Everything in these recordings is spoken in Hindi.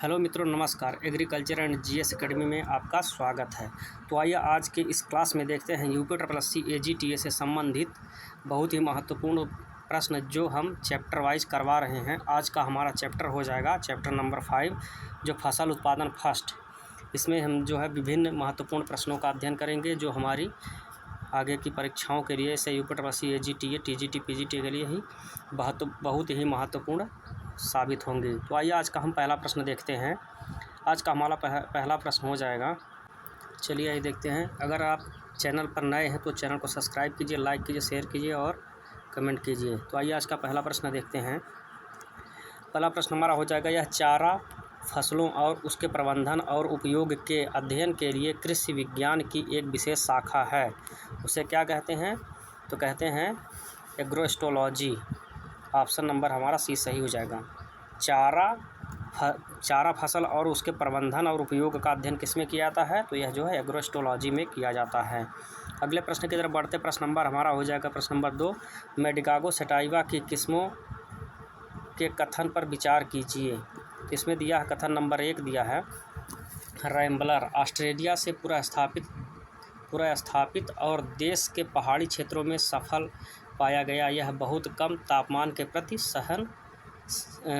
हेलो मित्रों, नमस्कार। एग्रीकल्चर एंड जीएस एकेडमी में आपका स्वागत है। तो आइए आज के इस क्लास में देखते हैं यूपीएससी एजीटीए से संबंधित बहुत ही महत्वपूर्ण प्रश्न जो हम चैप्टर वाइज करवा रहे हैं। आज का हमारा चैप्टर हो जाएगा चैप्टर नंबर 5, जो फसल उत्पादन फर्स्ट। इसमें हम जो है विभिन्न महत्वपूर्ण प्रश्नों का अध्ययन करेंगे जो हमारी आगे की परीक्षाओं के लिए, से यूपीएससी एजीटीए, टीजीटी, पीजीटी के लिए ही बहुत ही महत्वपूर्ण साबित होंगे। तो आइए आज का हम पहला प्रश्न देखते हैं। आज का हमारा पहला प्रश्न हो जाएगा। चलिए आइए देखते हैं। अगर आप चैनल पर नए हैं तो चैनल को सब्सक्राइब कीजिए, लाइक कीजिए, शेयर कीजिए और कमेंट कीजिए। तो आइए आज का पहला प्रश्न देखते हैं। पहला प्रश्न हमारा हो जाएगा, यह चारा फसलों और उसके प्रबंधन और उपयोग के अध्ययन के लिए कृषि विज्ञान की एक विशेष शाखा है। उसे क्या कहते हैं? तो कहते हैं एग्रोस्टोलॉजी। ऑप्शन नंबर हमारा सी सही हो जाएगा। चारा फसल और उसके प्रबंधन और उपयोग का अध्ययन किसमें किया जाता है? तो यह जो है एग्रोस्टोलॉजी में किया जाता है। अगले प्रश्न की तरफ बढ़ते। प्रश्न नंबर हमारा हो जाएगा प्रश्न नंबर 2, मेडिकागो सटाइवा की किस्मों के कथन पर विचार कीजिए। इसमें दिया है कथन नंबर 1 दिया है, रैम्बलर ऑस्ट्रेलिया से पुनर्स्थापित और देश के पहाड़ी क्षेत्रों में सफल पाया गया। यह बहुत कम तापमान के प्रति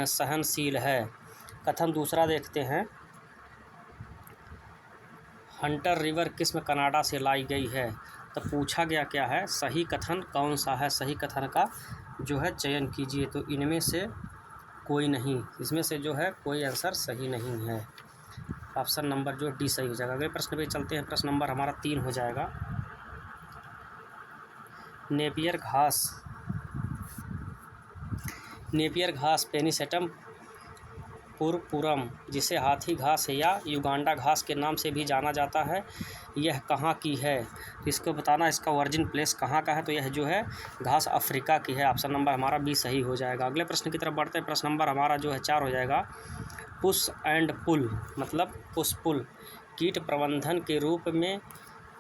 सहनशील है। कथन दूसरा देखते हैं, हंटर रिवर किस्म कनाडा से लाई गई है। तो पूछा गया क्या है, सही कथन कौन सा है? सही कथन का जो है चयन कीजिए। तो इनमें से कोई नहीं, इसमें से जो है कोई आंसर सही नहीं है। ऑप्शन नंबर जो डी सही हो जाएगा। अगले प्रश्न पे चलते हैं। प्रश्न नंबर हमारा 3 हो जाएगा, नेपियर घास पेनिसेटम पुरपुरम, जिसे हाथी घास या युगांडा घास के नाम से भी जाना जाता है, यह कहाँ की है? तो इसको बताना, इसका ओरिजिन प्लेस कहाँ का है। तो यह जो है घास अफ्रीका की है। ऑप्शन नंबर हमारा बी सही हो जाएगा। अगले प्रश्न की तरफ बढ़ते हैं। प्रश्न नंबर हमारा जो है 4 हो जाएगा, पुश एंड पुल मतलब पुश पुल कीट प्रबंधन के रूप में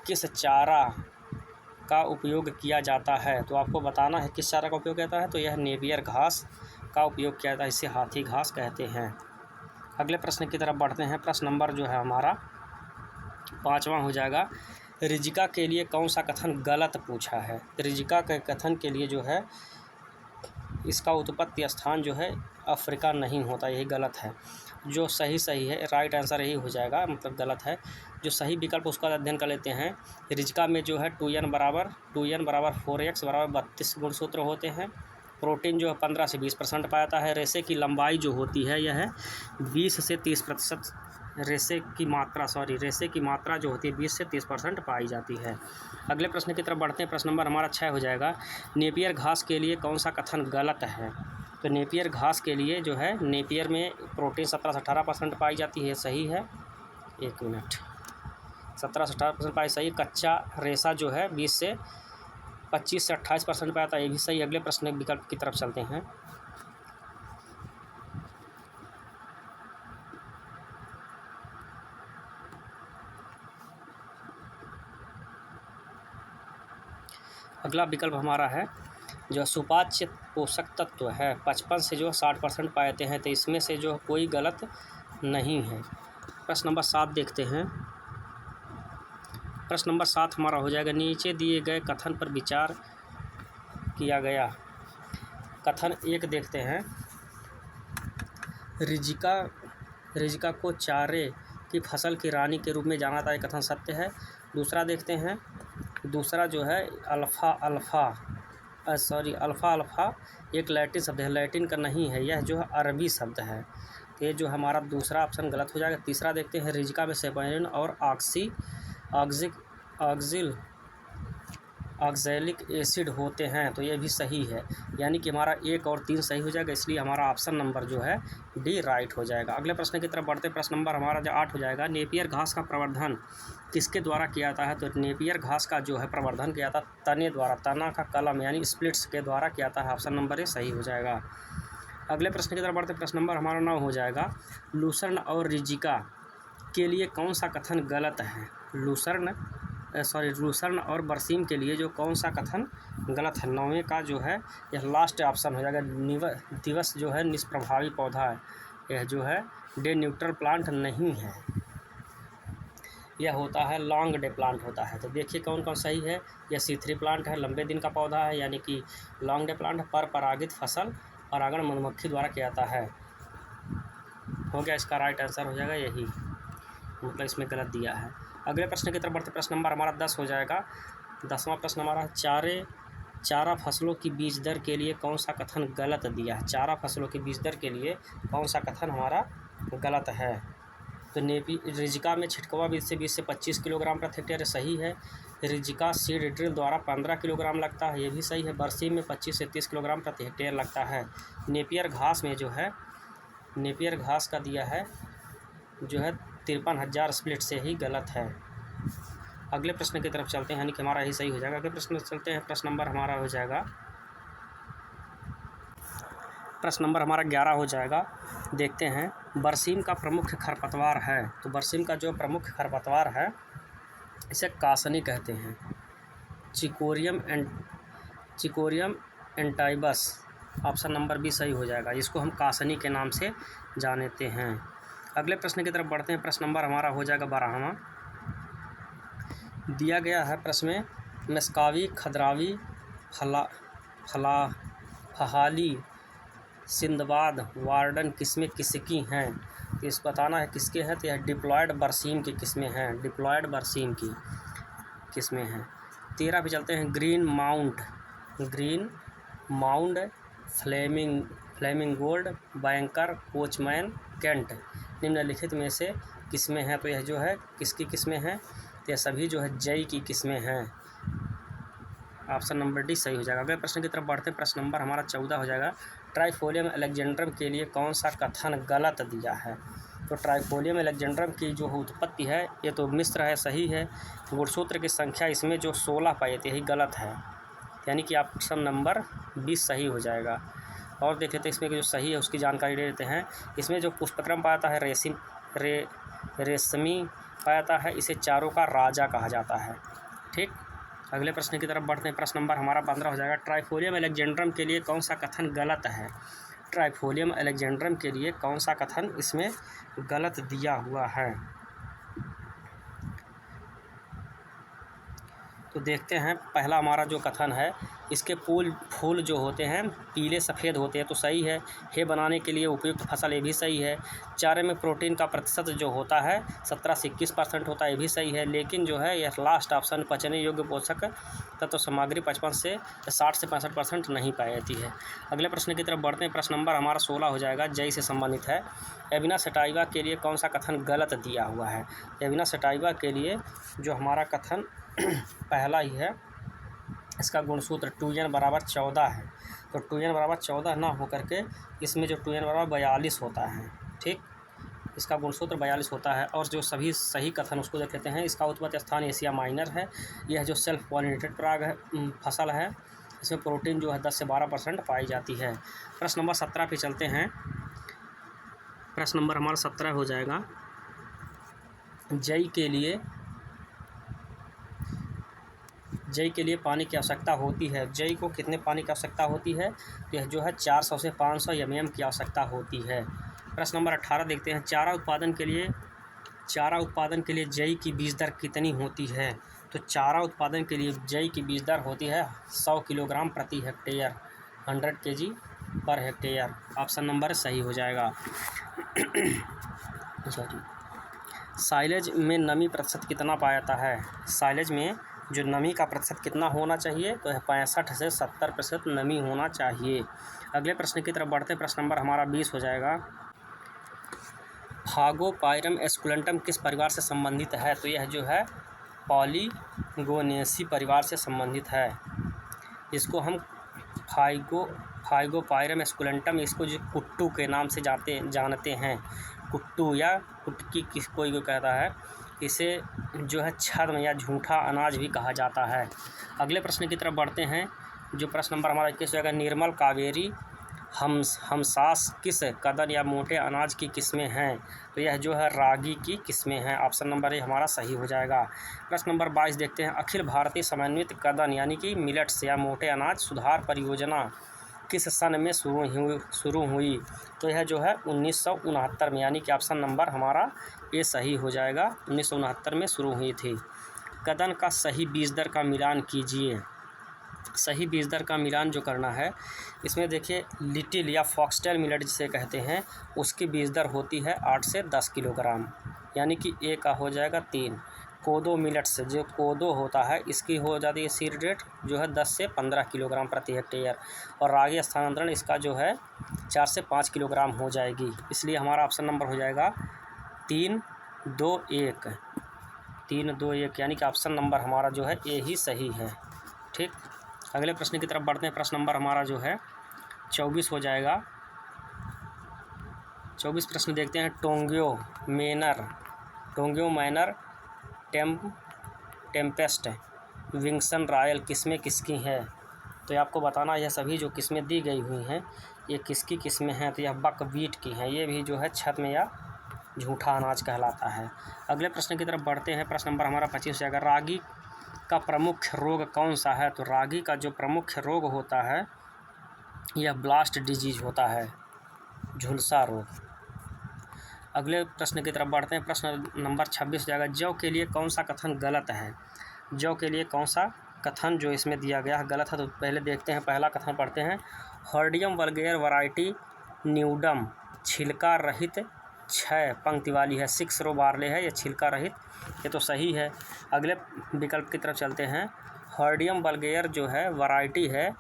किस चारा का उपयोग किया जाता है? तो आपको बताना है किस चारा का उपयोग किया जाता है। तो यह नेपियर घास का उपयोग किया जाता है, इसे हाथी घास कहते हैं। अगले प्रश्न की तरफ बढ़ते हैं। प्रश्न नंबर जो है हमारा 5वां हो जाएगा, रिजिका के लिए कौन सा कथन गलत पूछा है? रिजिका के कथन के लिए जो है इसका उत्पत्ति स्थान जो है अफ्रीका नहीं होता, यही गलत है। जो सही है, राइट आंसर यही हो जाएगा, मतलब गलत है। जो सही विकल्प उसका अध्ययन कर लेते हैं। रिजिका में जो है 2n बराबर 4x बराबर 32 गुणसूत्र होते हैं। प्रोटीन जो है 15 से 20% पाया जाता है। रेशे की लंबाई जो होती है यह 20 से 30%। रेशे की मात्रा जो होती है 20 से 30% पाई जाती है। अगले प्रश्न की तरफ बढ़ते हैं। प्रश्न नंबर हमारा 6 हो जाएगा, नेपियर घास के लिए कौन सा कथन गलत है? तो नेपियर घास के लिए जो है, नेपियर में प्रोटीन 17 से 18% पाई जाती है, सही है। 1 मिनट, 17 से 18% पाई सही। कच्चा रेशा जो है 20 से 25 से 28% पाया जाता है, ये भी सही। अगले प्रश्न विकल्प की तरफ चलते हैं। अगला विकल्प हमारा है जो सुपाच्य पोषक तत्व है 55 से जो 60% पाए जाते हैं, तो इसमें से जो कोई गलत नहीं है। प्रश्न नंबर 7 देखते हैं। प्रश्न नंबर 7 हमारा हो जाएगा, नीचे दिए गए कथन पर विचार किया गया। कथन 1 देखते हैं, रिजिका को चारे की फसल की रानी के रूप में जाना जाता है, कथन सत्य है। दूसरा देखते हैं, दूसरा जो है अल्फ़ा एक लैटिन शब्द है, लैटिन का नहीं है, यह जो है अरबी शब्द है। तो ये जो हमारा दूसरा ऑप्शन गलत हो जाएगा। तीसरा देखते हैं, रिजिका में सेपेरिन और ऑक्जेलिक एसिड होते हैं, तो ये भी सही है। यानी कि हमारा 1 और 3 सही हो जाएगा, इसलिए हमारा ऑप्शन नंबर जो है डी राइट हो जाएगा। अगले प्रश्न की तरफ बढ़ते। प्रश्न नंबर हमारा जो 8 हो जाएगा, नेपियर घास का प्रवर्धन किसके द्वारा किया जाता है? तो नेपियर घास का जो है प्रवर्धन किया जाता है तने द्वारा, तना का कलम यानी स्प्लिट्स के द्वारा किया जाता है। ऑप्शन नंबर ए सही हो जाएगा। अगले प्रश्न की तरफ बढ़ते। प्रश्न नंबर हमारा 9 हो जाएगा, लूसर्न और रिजिका के लिए कौन सा कथन गलत है? लूसर्न और बरसीम के लिए जो कौन सा कथन गलत है? 9वें का जो है यह लास्ट ऑप्शन हो जाएगा, दिवस जो है निष्प्रभावी पौधा है, यह जो है डे न्यूट्रल प्लांट नहीं है, यह होता है लॉन्ग डे प्लांट होता है। तो देखिए कौन कौन सही है। यह C3 प्लांट है, लंबे दिन का पौधा है यानी कि लॉन्ग डे प्लांट है। पर परागित फसल परागण मधुमक्खी द्वारा किया जाता है। हो गया, इसका राइट आंसर हो जाएगा यही, मतलब इसमें गलत दिया है। अगले प्रश्न की तरफ बढ़ते, प्रश्न नंबर हमारा 10 हो जाएगा। 10वां प्रश्न हमारा चारा फसलों की बीज दर के लिए कौन सा कथन गलत दिया है। चारा फसलों की बीज दर के लिए कौन सा कथन हमारा गलत है। तो रिजिका में छिटकवा बीज से 20 से 25 किलोग्राम प्रति हेक्टेयर सही है। रिजिका सीड ड्रिल द्वारा 15 किलोग्राम लगता है, ये भी सही है। बरसीम में 25 से 30 किलोग्राम प्रति हेक्टेयर लगता है। नेपियर घास में जो है, नेपियर घास का दिया है जो है 53,000 स्प्लिट से ही गलत है। अगले प्रश्न की तरफ चलते हैं, यानी कि हमारा यही सही हो जाएगा। अगले प्रश्न चलते हैं, प्रश्न नंबर हमारा हो जाएगा, प्रश्न नंबर हमारा 11 हो जाएगा। देखते हैं, बरसीम का प्रमुख खरपतवार है। तो बरसीम का जो प्रमुख खरपतवार है इसे कासनी कहते हैं। चिकोरियम एंटाइबस, ऑप्शन नंबर बी सही हो जाएगा। इसको हम कासनी के नाम से जानते हैं। अगले प्रश्न की तरफ बढ़ते हैं। प्रश्न नंबर हमारा हो जाएगा 12वां। दिया गया है प्रश्न में, मस्कावी, खद्रावी, फहाली, सिंदबाद, वार्डन किस्में किसकी हैं। तो इस बताना है किसके हैं। तो यह डिप्लॉयड बरसीम की किस्में हैं, डिप्लॉयड बरसीम की किस्में हैं। 13 पे चलते हैं, green mound, flaming gold, banker, coachman, Kent निम्नलिखित में से किस्में हैं। तो यह जो है किसकी किस्में हैं। तो यह सभी जो है जई की किस्में हैं, ऑप्शन नंबर डी सही हो जाएगा। अगले प्रश्न की तरफ बढ़ते हैं। प्रश्न नंबर हमारा 14 हो जाएगा। ट्राइफोलियम एलेक्जेंड्रम के लिए कौन सा कथन गलत दिया है। तो ट्राइफोलियम एलेक्जेंड्रम की जो उत्पत्ति है ये तो मिस्र है, सही है। गुणसूत्र की संख्या इसमें जो 16 पाई जाती है यही गलत है, यानी कि ऑप्शन नंबर 20 सही हो जाएगा। और देख लेते हैं इसमें जो सही है उसकी जानकारी ले लेते हैं। इसमें जो पुष्पक्रम पाया जाता है रेशमी पाया जाता है, इसे चारों का राजा कहा जाता है। ठीक, अगले प्रश्न की तरफ बढ़ते हैं। प्रश्न नंबर हमारा 15 हो जाएगा। ट्राइफोलियम एलेक्जेंड्रम के लिए कौन सा कथन गलत है। ट्राइफोलियम एलेक्जेंड्रम के लिए कौन सा कथन इसमें गलत दिया हुआ है। तो देखते हैं, पहला हमारा जो कथन है, इसके फूल जो होते हैं पीले सफ़ेद होते हैं, तो सही है। हे बनाने के लिए उपयुक्त फसल, ये भी सही है। चारे में प्रोटीन का प्रतिशत जो होता है 17 से 21% होता है, ये भी सही है। लेकिन जो है यह लास्ट ऑप्शन, पचने योग्य पोषक तत्व सामग्री 55 से 60 से 65% नहीं पाई जाती है। अगले प्रश्न की तरफ बढ़ते हैं। प्रश्न नंबर हमारा 16 हो जाएगा, जई से संबंधित है। एविना सटाइवा के लिए कौन सा कथन गलत दिया हुआ है। एविना सटाइवा के लिए जो हमारा कथन पहला ही है, इसका गुणसूत्र 2n = 14 है। तो 2n = 14 ना होकर के इसमें जो 2n = 42 होता है। ठीक, इसका गुणसूत्र 42 होता है। और जो सभी सही कथन उसको देख लेते हैं। इसका उत्पत्ति स्थान एशिया माइनर है। यह जो सेल्फ पॉलिनेटेड पराग है फसल है, इसमें प्रोटीन जो है 10 से 12% पाई जाती है। प्रश्न नंबर 17 पे चलते हैं। प्रश्न नंबर हमारा 17 हो जाएगा। जई के लिए पानी की आवश्यकता होती है। जई को कितने पानी की आवश्यकता होती है। यह जो है 400 से 500 mm की आवश्यकता होती है। प्रश्न नंबर 18 देखते हैं। चारा उत्पादन के लिए जई की बीज दर कितनी होती है। तो चारा उत्पादन के लिए जई की बीज दर होती है 100 किलोग्राम प्रति hectare, 100 kg per hectare. Option number सही हो जाएगा। साइलेज में नमी प्रतिशत कितना पाया जाता है। साइलेज में जो नमी का प्रतिशत कितना होना चाहिए, तो 65 से 70% नमी होना चाहिए। अगले प्रश्न की तरफ बढ़ते हैं। प्रश्न नंबर हमारा 20 हो जाएगा। फागोपायरम एस्कुलेंटम किस परिवार से संबंधित है। तो यह जो है पॉलीगोनेसी परिवार से संबंधित है। इसको हम फाइगोपायरम एस्कुलेंटम, इसको जो कुट्टू के नाम से जानते हैं। कुट्टू या कुटकी कोई कहता है। इसे जो है छद्म या झूठा अनाज भी कहा जाता है। अगले प्रश्न की तरफ बढ़ते हैं। जो प्रश्न नंबर हमारा 21 होगा। निर्मल, कावेरी, हमसास किस कदर या मोटे अनाज की किस्में हैं। तो यह जो है रागी की किस्में हैं। ऑप्शन नंबर ए हमारा सही हो जाएगा। प्रश्न नंबर 22 देखते हैं। अखिल भारतीय समन्वित कदन यानी कि मिलेट्स या मोटे अनाज सुधार परियोजना किस सन में शुरू हुई? तो यह जो है 1969 में, यानी कि ऑप्शन नंबर हमारा ये सही हो जाएगा। 1969 में शुरू हुई थी। कदन का सही बीज दर का मिलान कीजिए। सही बीज दर का मिलान जो करना है, इसमें देखिए लिटिल या फॉक्सटेल मिलेट जिसे कहते हैं, उसकी बीज दर होती है 8 से 10 किलोग्राम, यानी कि ए का हो जाएगा 3। कोदो मिलेट से, जो कोदो होता है, इसकी हो जाती है सीड रेट जो है 10 से 15 किलोग्राम प्रति हेक्टेयर, और रागी स्थानांतरण इसका जो है 4 से 5 किलोग्राम हो जाएगी। इसलिए हमारा ऑप्शन नंबर हो जाएगा 3, 2, 1। 3, 2, 1, यानी कि ऑप्शन नंबर हमारा जो है ए ही सही है। ठीक, अगले प्रश्न की तरफ बढ़ते हैं। प्रश्न नंबर हमारा जो है 24 हो जाएगा। 24 प्रश्न देखते हैं। टोंग्यो मैनर टेम्पेस्ट विंगसन रॉयल किस्में किसकी हैं? तो ये आपको बताना, यह सभी जो किस्में दी गई हुई हैं ये किसकी किस्में हैं? तो यह बकव्हीट की हैं। ये भी जो है छद्म या झूठा अनाज कहलाता है। अगले प्रश्न की तरफ बढ़ते हैं। प्रश्न नंबर हमारा 25 हो जाएगा। रागी का प्रमुख रोग कौन सा है? तो रागी का जो प्रमुख रोग होता है यह ब्लास्ट डिजीज होता है, झुलसा रोग। अगले प्रश्न की तरफ बढ़ते हैं। प्रश्न नंबर 26 हो जाएगा। जौ के लिए कौन सा कथन गलत है? जौ के लिए कौन सा कथन जो इसमें दिया गया है गलत है? तो पहले देखते हैं, पहला कथन पढ़ते हैं। हॉर्डियम वल्गेर वैरायटी न्यूडम छिलका रहित 6 पंक्ति वाली है। 6 रो बारले है, ये छिलका रहित, ये तो सही है। अगले विकल्प की तरफ चलते हैं। हॉर्डियम वल्गेर जो है वैरायटी है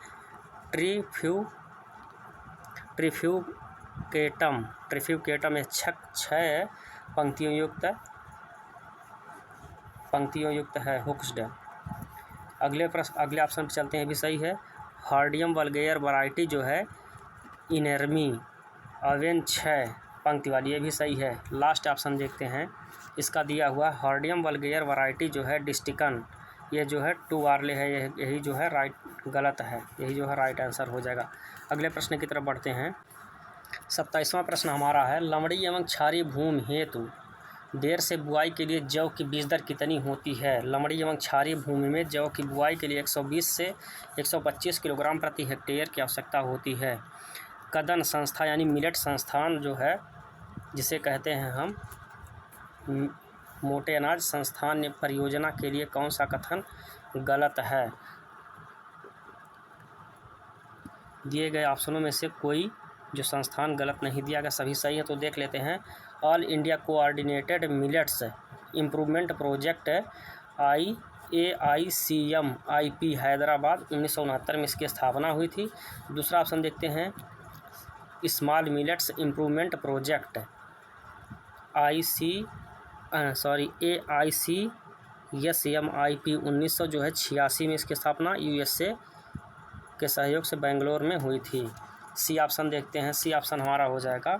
ट्रिफ्यूकेटम, ये 6 पंक्तियों युक्त है, हुक्स्ड। अगले ऑप्शन पर चलते हैं, भी सही है। हॉर्डियम वल्गेर वैरायटी जो है इनर्मी अवेन 6 पंक्ति वाली, ये भी सही है। लास्ट ऑप्शन देखते हैं, इसका दिया हुआ हॉर्डियम वल्गेर वैरायटी जो है डिस्टिकन, ये जो है 2 वार्ले है, यही जो है राइट गलत है, यही जो है राइट आंसर हो जाएगा। अगले प्रश्न की तरफ बढ़ते हैं। 27वां प्रश्न हमारा है। लमड़ी एवं क्षारीय भूमि हेतु देर से बुआई के लिए जौ की बीज दर कितनी होती है? लमड़ी एवं क्षारीय भूमि में जौ की बुआई के लिए 120 से 125 किलोग्राम प्रति हेक्टेयर की आवश्यकता होती है। कदन संस्था यानी मिलेट संस्थान जो है, जिसे कहते हैं हम मोटे अनाज संस्थान परियोजना के लिए कौन सा कथन गलत है? दिए गए ऑप्शनों में से कोई जो संस्थान गलत नहीं दिया गया, सभी सही है। तो देख लेते हैं। All India coordinated millets improvement project AICM-IP Hyderabad 1969 में इसकी स्थापना हुई थी। दूसरा ऑप्शन देखते हैं। Small millets improvement project AICSM-IP 1986 में इसकी स्थापना USA के सहयोग से बेंगलोर में हुई थी। सी ऑप्शन देखते हैं। सी ऑप्शन हमारा हो जाएगा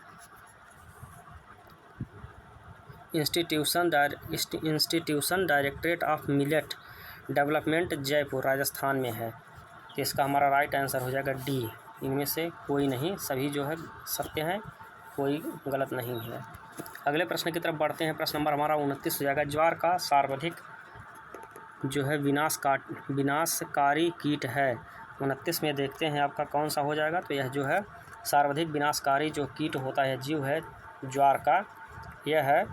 institution directorate of millet development Jaipur Rajasthan में है। तो इसका हमारा राइट आंसर हो जाएगा डी। इनमें से कोई नहीं, सभी जो है सत्य हैं, कोई गलत नहीं है। अगले प्रश्न की तरफ बढ़ते हैं। प्रश्न नंबर हमारा 29 हो जाएगा। ज्वार का सर्वाधिक जो है विनाशकारी कीट है। 29 में देखते हैं आपका कौन सा हो जाएगा। तो यह जो है सर्वाधिक विनाशकारी जो कीट होता है, जीव है ज्वार का, यह है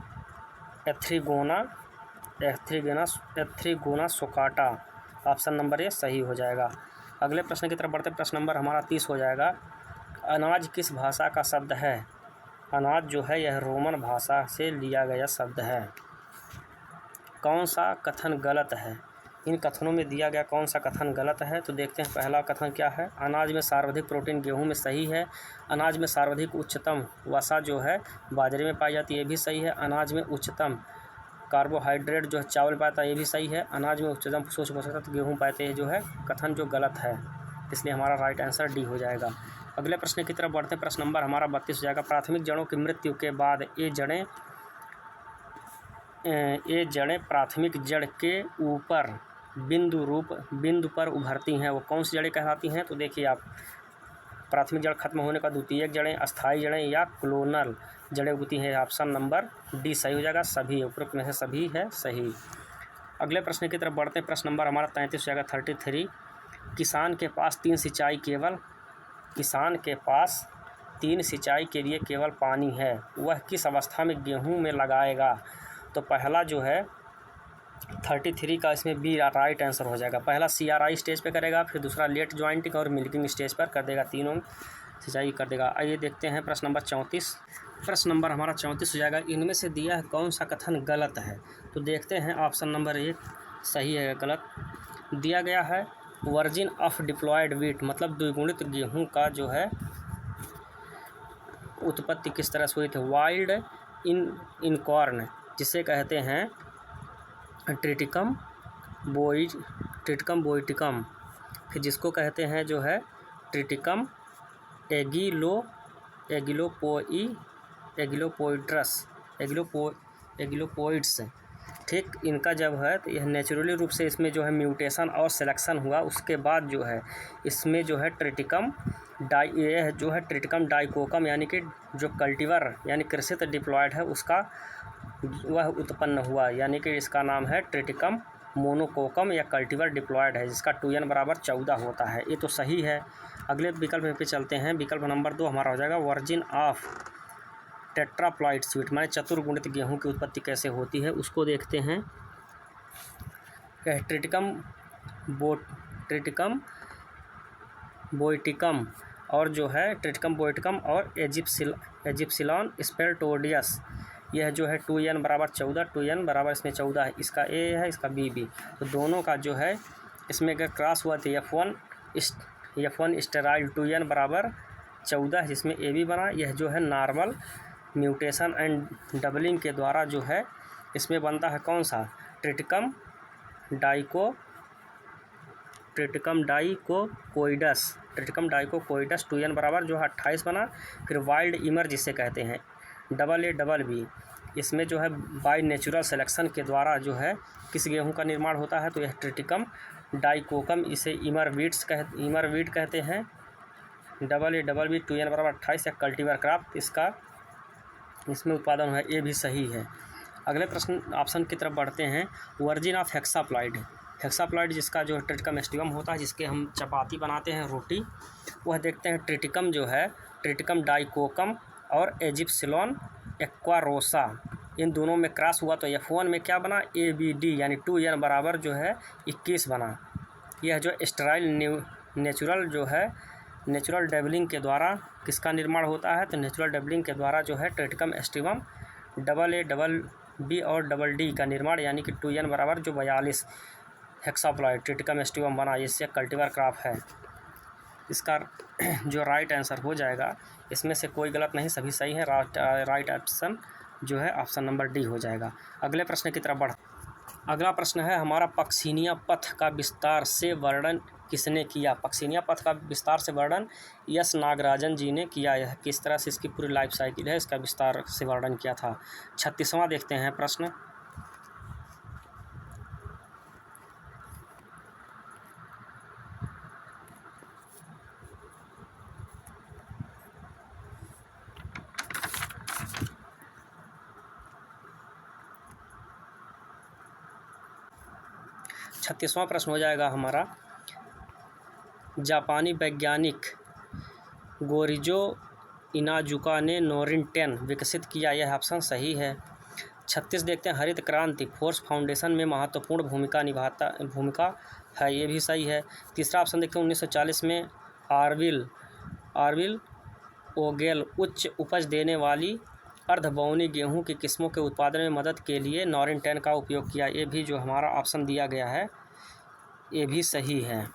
एथ्रीगोना सोकाटा। ऑप्शन नंबर ये सही हो जाएगा। अगले प्रश्न की तरफ बढ़ते। प्रश्न नंबर हमारा 30 हो जाएगा। अनाज किस भाषा का शब्द है? अनाज जो है यह रोमन भाषा से लिया गया शब्द है। कौन सा कथन गलत है? इन कथनों में दिया गया कौन सा कथन गलत है? तो देखते हैं। पहला कथन क्या है। अनाज में सर्वाधिक प्रोटीन गेहूं में सही है। अनाज में सर्वाधिक उच्चतम वसा जो है बाजरे में पाई जाती है, ये भी सही है। अनाज में उच्चतम कार्बोहाइड्रेट जो है चावल पाता है, ये भी सही है। अनाज में उच्चतम सूक्ष्म पोषक तत्व गेहूँ पाते हैं, जो है कथन जो गलत है, इसलिए हमारा राइट आंसर डी हो जाएगा। अगले प्रश्न की तरफ बढ़ते हैं। प्रश्न नंबर हमारा 32 हो जाएगा। प्राथमिक जड़ों की मृत्यु के बाद ये जड़ें प्राथमिक जड़ के ऊपर बिंदु पर उभरती हैं, वो कौन सी जड़ें कहलाती हैं? तो देखिए आप, प्राथमिक जड़ खत्म होने का द्वितीयक जड़ें, अस्थायी जड़ें या क्लोनल जड़ें उगती हैं। ऑप्शन नंबर डी सही हो जाएगा। सभी उपरोक्त में से सभी है सही। अगले प्रश्न की तरफ बढ़ते हैं। प्रश्न नंबर हमारा 33 हो जाएगा। 33। किसान के पास 3 सिंचाई केवल किसान के पास 3 सिंचाई के लिए केवल पानी है, वह किस अवस्था में गेहूँ में लगाएगा? तो पहला जो है 33 का इसमें बी राइट आंसर हो जाएगा। पहला CRI स्टेज पे करेगा, फिर दूसरा लेट ज्वाइंटिंग और मिल्किंग स्टेज पर कर देगा, तीनों सिंचाई कर देगा। आइए देखते हैं प्रश्न नंबर 34। प्रश्न नंबर हमारा 34 हो जाएगा, इनमें से दिया है कौन सा कथन गलत है? तो देखते हैं, ऑप्शन नंबर 1 सही है, गलत दिया गया है। वर्जिन ऑफ डिप्लॉयड वीट मतलब द्विगुणित गेहूं का जो है उत्पत्ति किस तरह से हुई थी? वाइल्ड इन कॉर्न, जिसे कहते हैं ट्रिटिकम बोइटिकम, फिर जिसको कहते हैं जो है ट्रिटिकम एगिलोपोइड्स। ठीक, इनका जब है तो यह नेचुरली रूप से इसमें जो है म्यूटेशन और सिलेक्शन हुआ, उसके बाद जो है इसमें जो है ट्रिटिकम डाइकोकम यानी कि जो कल्टीवर यानी कृषित डिप्लॉयड है उसका वह उत्पन्न हुआ, यानी कि इसका नाम है ट्रिटिकम मोनोकोकम या कल्टीवर डिप्लॉयड है, जिसका 2n बराबर 14 होता है। ये तो सही है। अगले विकल्प पे चलते हैं। विकल्प नंबर 2 हमारा हो जाएगा वर्जिन ऑफ टेट्राप्लॉइड स्वीट, माने चतुर्गुणित गेहूं की उत्पत्ति कैसे होती है उसको देखते हैं। ट्रिटिकम बोइटिकम और जो है ट्रिटिकम बोइटिकम और एजिप्सिलॉन स्पेल्टोडियस, यह जो है 2n बराबर 14, 2n बराबर इसमें 14 है, इसका A है, इसका B। तो दोनों का जो है इसमें अगर क्रॉस हुआ तो F1 स्टेराइल 2n बराबर 14 जिसमें AB बना। यह जो है नॉर्मल म्यूटेशन एंड डबलिंग के द्वारा जो है इसमें बनता है कौन सा? ट्रिटिकम डाइकोकोइडस 2n बराबर जो है 28 बना। फिर वाइल्ड इमर जिसे कहते हैं AA इसमें जो है बाय नेचुरल सिलेक्शन के द्वारा जो है किस गेहूं का निर्माण होता है? तो यह ट्रिटिकम डाइकोकम, इसे इमर वीट कहते हैं। AA 2n बराबर 28 या कल्टीवर क्रॉप इसमें उत्पादन है। ये भी सही है। अगले प्रश्न ऑप्शन की तरफ बढ़ते हैं। वर्जिन ऑफ हेक्साप्लॉइड जिसका जो ट्रिटिकम एस्टिवम होता है, जिसके हम चपाती बनाते हैं, रोटी, वह देखते हैं ट्रिटिकम जो है ट्रिटिकम डाइकोकम और एजिप्सिलॉन एक्वारोसा, इन दोनों में क्रॉस हुआ तो F1 में क्या बना? ABD यानी 2n बराबर जो है 21 बना। यह जो स्टेराइल नेचुरल डबलिंग के द्वारा किसका निर्माण होता है? तो नेचुरल डबलिंग के द्वारा जो है ट्रिटिकम एस्टिवम AA और D का निर्माण, यानी कि 2n बराबर जो 42 हेक्साप्लॉइड ट्रिटिकम एस्टिवम बना, इससे कल्टीवर क्रॉप है। इसका जो राइट आंसर हो जाएगा, इसमें से कोई गलत नहीं, सभी सही है। राइट ऑप्शन जो है ऑप्शन नंबर D हो जाएगा। अगले प्रश्न की तरफ अगला प्रश्न है हमारा, पक्सिनिया पथ का विस्तार से वर्णन किसने किया? पक्सिनिया पथ का विस्तार से वर्णन एस नागराजन जी ने किया। यह किस तरह से इसकी पूरी लाइफ साइकिल है, इसका विस्तार से वर्णन किया था। 36वां देखते हैं प्रश्न। छत्तीसवां प्रश्न हो जाएगा हमारा, जापानी वैज्ञानिक गोरिजो इनाजुका ने नोरिन 10 विकसित किया। यह ऑप्शन सही है। 36 देखते हैं, हरित क्रांति फोर्स फाउंडेशन में महत्वपूर्ण भूमिका है। ये भी सही है। तीसरा ऑप्शन देखते हैं, 1940 में आरविल ओगेल उच्च उपज देने वाली अर्धबौनी गेहूं की किस्मों के उत्पादन में मदद के लिए नोरिन 10 का उपयोग किया। ये भी जो हमारा ऑप्शन दिया गया है ये भी सही है।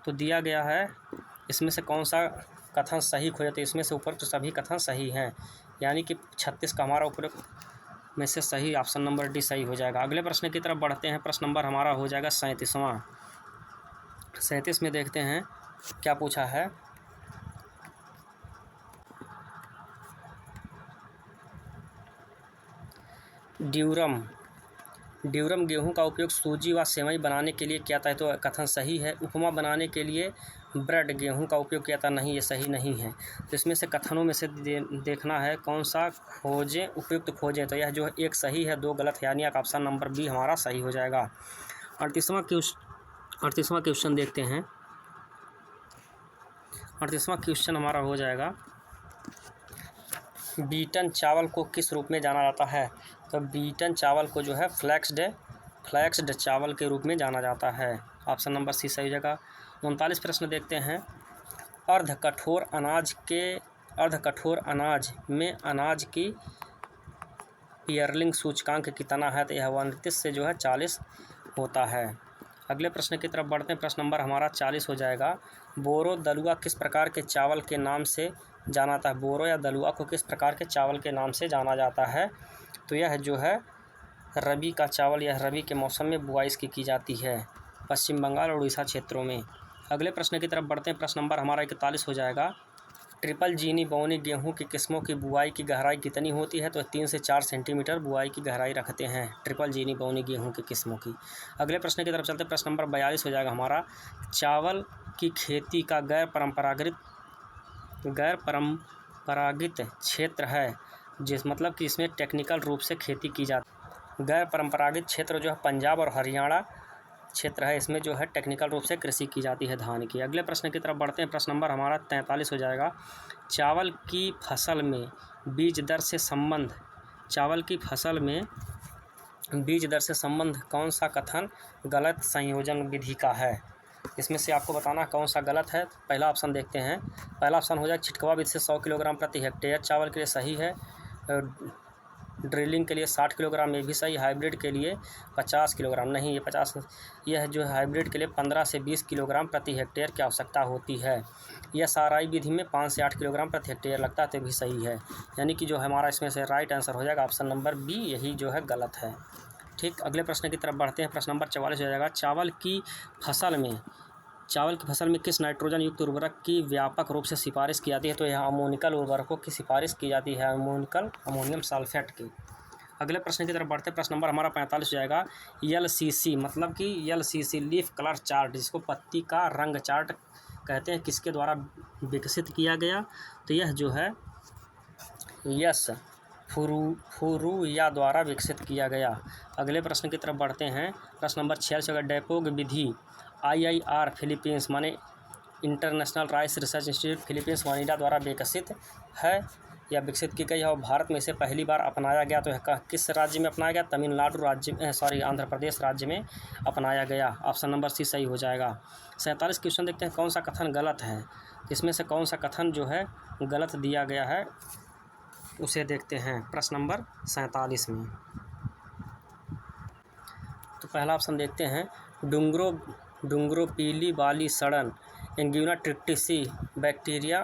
तो दिया गया है, इसमें से कौन सा कथन सही खोजा? तो इसमें से ऊपर तो सभी कथन सही हैं, यानी कि 36 का हमारा ऊपर में से सही ऑप्शन नंबर D सही हो जाएगा। अगले प्रश्न की तरफ बढ़ते हैं। प्रश्न नंबर हमारा हो जाएगा 37वां। 37 में देखते हैं क्या पूछा है। ड्यूरम गेहूं का उपयोग सूजी व सेवई बनाने के लिए किया जाता है। तो कथन सही है। उपमा बनाने के लिए ब्रेड गेहूं का उपयोग किया जाता नहीं, ये सही नहीं है। तो इसमें से कथनों में से देखना है कौन सा उपयुक्त खोजें। तो यह जो एक सही है, 2 गलत है, यानी ऑप्शन नंबर B हमारा सही हो जाएगा। 38वां क्वेश्चन देखते हैं। 38वां क्वेश्चन हमारा हो जाएगा, बीटन चावल को किस रूप में जाना जाता है? तो बीटन चावल को जो है फ्लैक्स्ड चावल के रूप में जाना जाता है। ऑप्शन नंबर सी सही जगह। 39 प्रश्न देखते हैं, अर्ध कठोर अनाज में अनाज की पियरलिंग सूचकांक कितना है? तो यह 29 से जो है 40 होता है। अगले प्रश्न की तरफ बढ़ते हैं। प्रश्न नंबर हमारा 40 हो जाएगा, बोरो दलुआ किस प्रकार के चावल के नाम से जाना जाता है? बोरो या दलुआ को किस प्रकार के चावल के नाम से जाना जाता है? तो यह जो है रबी का चावल, यह रबी के मौसम में बुआई इसकी की जाती है पश्चिम बंगाल और उड़ीसा क्षेत्रों में। अगले प्रश्न की तरफ बढ़ते हैं। प्रश्न नंबर हमारा 41 हो जाएगा, ट्रिपल जीनी बौनी गेहूं की किस्मों की बुआई की गहराई कितनी होती है? तो 3 से 4 सेंटीमीटर बुआई की गहराई रखते हैं ट्रिपल जीनी बौनी गेहूं की किस्मों की। अगले प्रश्न की तरफ चलते हैं। प्रश्न नंबर 42 हो जाएगा हमारा, चावल की खेती का गैर परंपरागत क्षेत्र है, जिस मतलब कि इसमें टेक्निकल रूप से खेती की जाती है। गैर परंपरागत क्षेत्र जो है पंजाब और हरियाणा क्षेत्र है, इसमें जो है टेक्निकल रूप से कृषि की जाती है धान की। अगले प्रश्न की तरफ बढ़ते हैं। प्रश्न नंबर हमारा 43 हो जाएगा, चावल की फसल में बीज दर से संबंध कौन सा कथन गलत संयोजन विधि का है? इसमें से आपको बताना कौन सा गलत है। पहला ऑप्शन देखते हैं। पहला ऑप्शन हो जाएगा, छिटकवा विधि से 100 किलोग्राम प्रति हेक्टेयर चावल के लिए सही है। ड्रिलिंग के लिए 60 किलोग्राम, ये भी सही। हाइब्रिड के लिए 50 किलोग्राम नहीं, यह जो है हाइब्रिड के लिए 15 से 20 किलोग्राम प्रति हेक्टेयर की आवश्यकता होती है। यह साराई विधि में 5 से 8 किलोग्राम प्रति हेक्टेयर लगता है, तो भी सही है। यानी कि जो हमारा इसमें से राइट आंसर हो जाएगा ऑप्शन नंबर बी, यही जो है गलत है। ठीक, अगले प्रश्न की तरफ बढ़ते हैं। प्रश्न नंबर 44 हो जाएगा, चावल की फसल में किस नाइट्रोजन युक्त उर्वरक की व्यापक रूप से सिफारिश की जाती है? तो यह अमोनिकल उर्वरकों की सिफारिश की जाती है, अमोनियम सल्फेट की। अगले प्रश्न की तरफ बढ़ते हैं। प्रश्न नंबर हमारा 45 हो जाएगा, LCC मतलब कि LCC लीफ कलर चार्ट, जिसको पत्ती का रंग चार्ट कहते हैं, किसके द्वारा विकसित किया गया? तो यह जो है यस फुरुया द्वारा विकसित किया गया। अगले प्रश्न की तरफ बढ़ते हैं। प्रश्न नंबर 46 होगा, डेपोग विधि IIR फिलीपींस माने international rice research institute Philippines Manila द्वारा विकसित है या विकसित की गई है और भारत में इसे पहली बार अपनाया गया। तो यह किस राज्य में अपनाया गया? तमिलनाडु राज्य में, आंध्र प्रदेश राज्य में अपनाया गया। ऑप्शन नंबर सी सही हो जाएगा। 47 क्वेश्चन देखते हैं, कौन सा कथन गलत है? इसमें से कौन सा कथन जो है गलत दिया गया है उसे देखते हैं प्रश्न नंबर 47 में। तो पहला ऑप्शन देखते हैं, डुंगरो पीली वाली सड़न एंग्यूना ट्रिप्टिसी बैक्टीरिया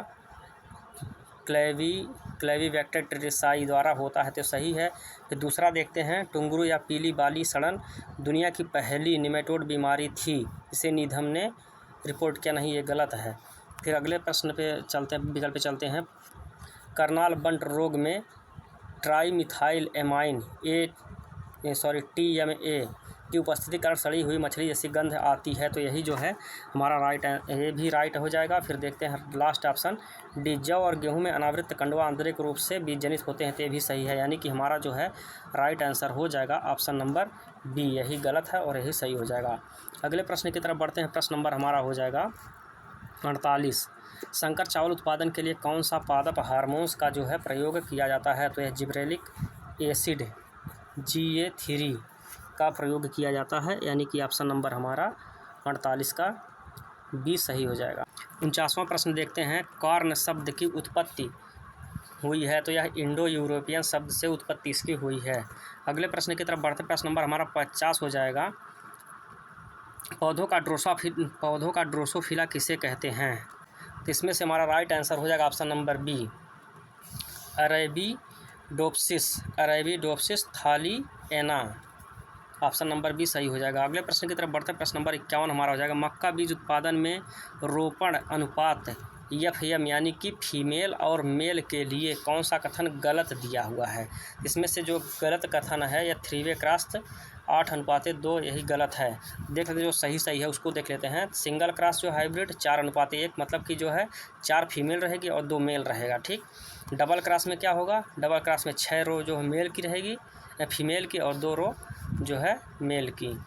क्लेवीबैक्टर ट्रिटिसाई द्वारा होता है, तो सही है। फिर दूसरा देखते हैं, टुंगरू या पीली बाली सड़न दुनिया की पहली निमेटोड बीमारी थी, इसे नीधम ने रिपोर्ट किया, नहीं, ये गलत है। फिर अगले प्रश्न पे चलते हैं, विकल्प पे चलते हैं, करनाल बंट रोग में ट्राईमिथाइल एमाइन TMA की उपस्थिति कारण सड़ी हुई मछली जैसी गंध आती है, तो यही जो है हमारा राइट, ये भी राइट हो जाएगा। फिर देखते हैं लास्ट ऑप्शन, डी, जौ और गेहूं में अनावृत कंडवा आंतरिक रूप से बीजजनित होते हैं, तो ये भी सही है। यानी कि हमारा जो है राइट आंसर हो जाएगा ऑप्शन नंबर बी, यही गलत है और यही सही हो जाएगा। अगले प्रश्न की तरफ बढ़ते हैं। प्रश्न नंबर हमारा हो जाएगा 48, संकर चावल उत्पादन के लिए कौन सा पादप हार्मोन्स का जो है प्रयोग किया जाता है? तो यह जिब्रेलिक एसिड GA3 का प्रयोग किया जाता है, यानी कि ऑप्शन नंबर हमारा 48 का बी सही हो जाएगा। 49वां प्रश्न देखते हैं, कॉर्न शब्द की उत्पत्ति हुई है, तो यह इंडो यूरोपियन शब्द से उत्पत्ति इसकी हुई है। अगले प्रश्न की तरफ बढ़ते, प्रश्न नंबर हमारा 50 हो जाएगा, पौधों का ड्रोसोफिला किसे कहते हैं? तो इसमें से हमारा राइट आंसर हो जाएगा option number B, Arabidopsis thaliana, option number B सही हो जाएगा। अगले प्रश्न की तरफ बढ़ते हैं। प्रश्न नंबर 51 हमारा हो जाएगा, मक्का बीज उत्पादन में रोपण अनुपात FM यानी कि फीमेल और मेल के लिए कौन सा कथन गलत दिया हुआ है? इसमें से जो गलत कथन है यह 3-वे क्रॉस 8:2, यही गलत है। देख लेते जो सही है उसको देख लेते हैं। सिंगल क्रॉस जो हाइब्रिड 4:1, मतलब कि जो है 4 फीमेल रहेगी और 2 मेल रहेगा। ठीक, डबल क्रॉस में क्या होगा? डबल क्रॉस में 6 रो जो है मेल की रहेगी, फीमेल की, और 2 रो जो है मेल की।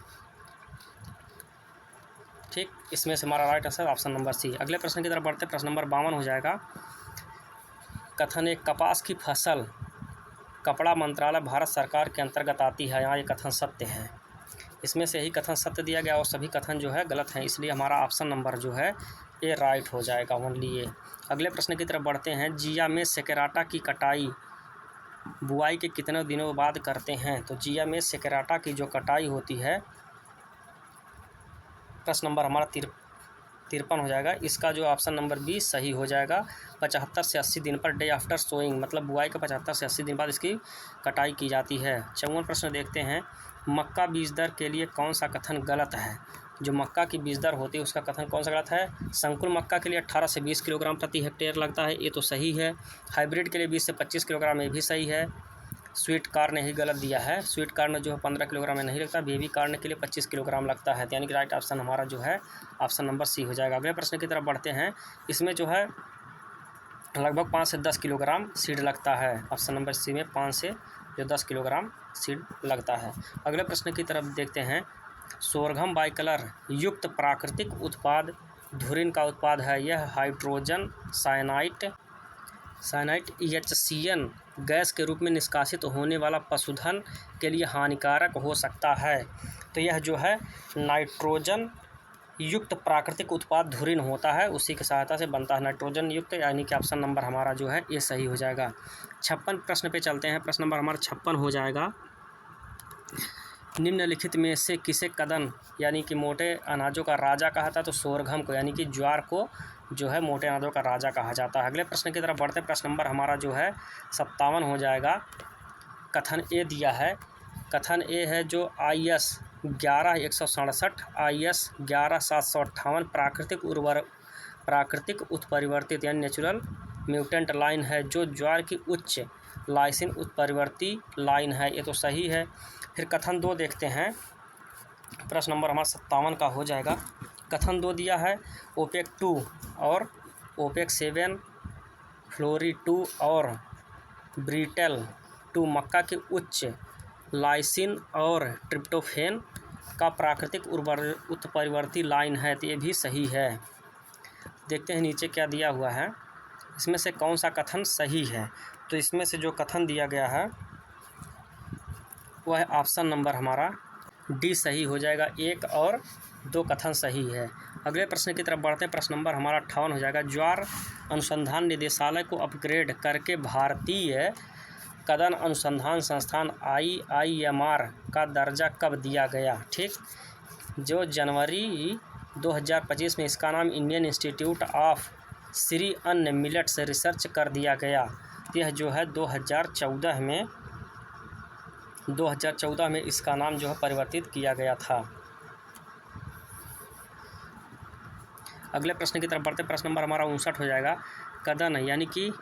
ठीक, इसमें से हमारा right answer option number C. अगले प्रश्न की तरफ बढ़ते, प्रश्न नंबर 52 हो जाएगा। कथन एक, कपास की फसल कपड़ा मंत्रालय भारत सरकार के अंतर्गत आती है। यहाँ ये कथन सत्य है। इसमें से ही कथन सत्य दिया गया और सभी कथन जो है गलत हैं, इसलिए हमारा ऑप्शन नंबर जो है ए राइट हो जाएगा, ओनली ए। अगले प्रश्न की तरफ बढ़ते हैं। जिया में सेकेराटा की कटाई बुआई के कितने दिनों बाद करते हैं? तो जिया में सेकेराटा की जो कटाई होती है, प्रश्न नंबर हमारा 53 हो जाएगा। इसका जो ऑप्शन नंबर बी सही हो जाएगा। 75 से 80 दिन पर, डे आफ्टर सोइंग, मतलब बुआई के 75 से 80 दिन बाद इसकी कटाई की जाती है। 54 प्रश्न देखते हैं। मक्का बीज दर के लिए कौन सा कथन गलत है? जो मक्का की बीज दर होती है उसका कथन कौन सा गलत है? संकुल मक्का के लिए 18 से 20 किलोग्राम प्रति हेक्टेयर लगता है, ये तो सही है। हाइब्रिड के लिए 20 से 25 किलोग्राम, ये भी सही है। स्वीट कॉर्न ही गलत दिया है। स्वीट कॉर्न जो है 15 किलोग्राम में नहीं लगता। बेबी कॉर्न के लिए 25 किलोग्राम लगता है, यानी कि राइट ऑप्शन हमारा जो है ऑप्शन नंबर सी हो जाएगा। अगले प्रश्न की तरफ बढ़ते हैं। इसमें जो है लगभग 5 से 10 किलोग्राम सीड लगता है। ऑप्शन नंबर सी में 5 से 10 किलोग्राम सीड लगता है। अगले प्रश्न की तरफ देखते हैं। सोरघम बाइकलर युक्त प्राकृतिक उत्पाद धुरिन का उत्पाद है। यह हाइड्रोजन साइनाइड HCN गैस के रूप में निष्कासित होने वाला पशुधन के लिए हानिकारक हो सकता है। तो यह जो है नाइट्रोजन युक्त प्राकृतिक उत्पाद धुरिन होता है, उसी की सहायता से बनता है नाइट्रोजन युक्त, यानी कि ऑप्शन नंबर हमारा जो है ये सही हो जाएगा। 56 प्रश्न पे चलते हैं। प्रश्न नंबर हमारा 56 हो जाएगा। निम्नलिखित में से किसे कदन यानी कि मोटे अनाजों का राजा कहा था? तो सोरघम को, यानी कि ज्वार को जो है मोटे अनाजों का राजा कहा जाता है। अगले प्रश्न की तरफ बढ़ते, प्रश्न नंबर हमारा जो है 57 हो जाएगा। कथन ए दिया है। कथन ए है जो IS 11167 IS 11758 प्राकृतिक उत्परिवर्तित यानी नेचुरल म्यूटेंट लाइन है, जो ज्वार की उच्च लाइसिन उत्परिवर्ती लाइन है, ये तो सही है। फिर कथन 2 देखते हैं। प्रश्न नंबर हमारा 57 का हो जाएगा। कथन 2 दिया है। OPEC 2 और OPEC 7 फ्लोरी 2 और ब्रिटेल 2 मक्का के उच्च लाइसिन और ट्रिप्टोफेन का प्राकृतिक उत्परिवर्ती लाइन है, तो ये भी सही है। देखते हैं नीचे क्या दिया हुआ है, इसमें से कौन सा कथन सही है। तो इसमें से जो कथन दिया गया है वह ऑप्शन नंबर हमारा डी सही हो जाएगा। 1 और 2 कथन सही है। अगले प्रश्न की तरफ बढ़ते हैं। प्रश्न नंबर हमारा 58 हो जाएगा। ज्वार अनुसंधान निदेशालय को अपग्रेड करके भारतीय कदन अनुसंधान संस्थान IIMR का दर्जा कब दिया गया? ठीक, जो जनवरी 2025 में इसका नाम इंडियन इंस्टीट्यूट ऑफ श्री अन्न मिलेट्स रिसर्च कर दिया गया। यह जो है 2014 में इसका नाम जो है परिवर्तित किया गया था। अगले प्रश्न की तरफ बढ़ते, प्रश्न नंबर हमारा 59 हो जाएगा। कदन यानी कि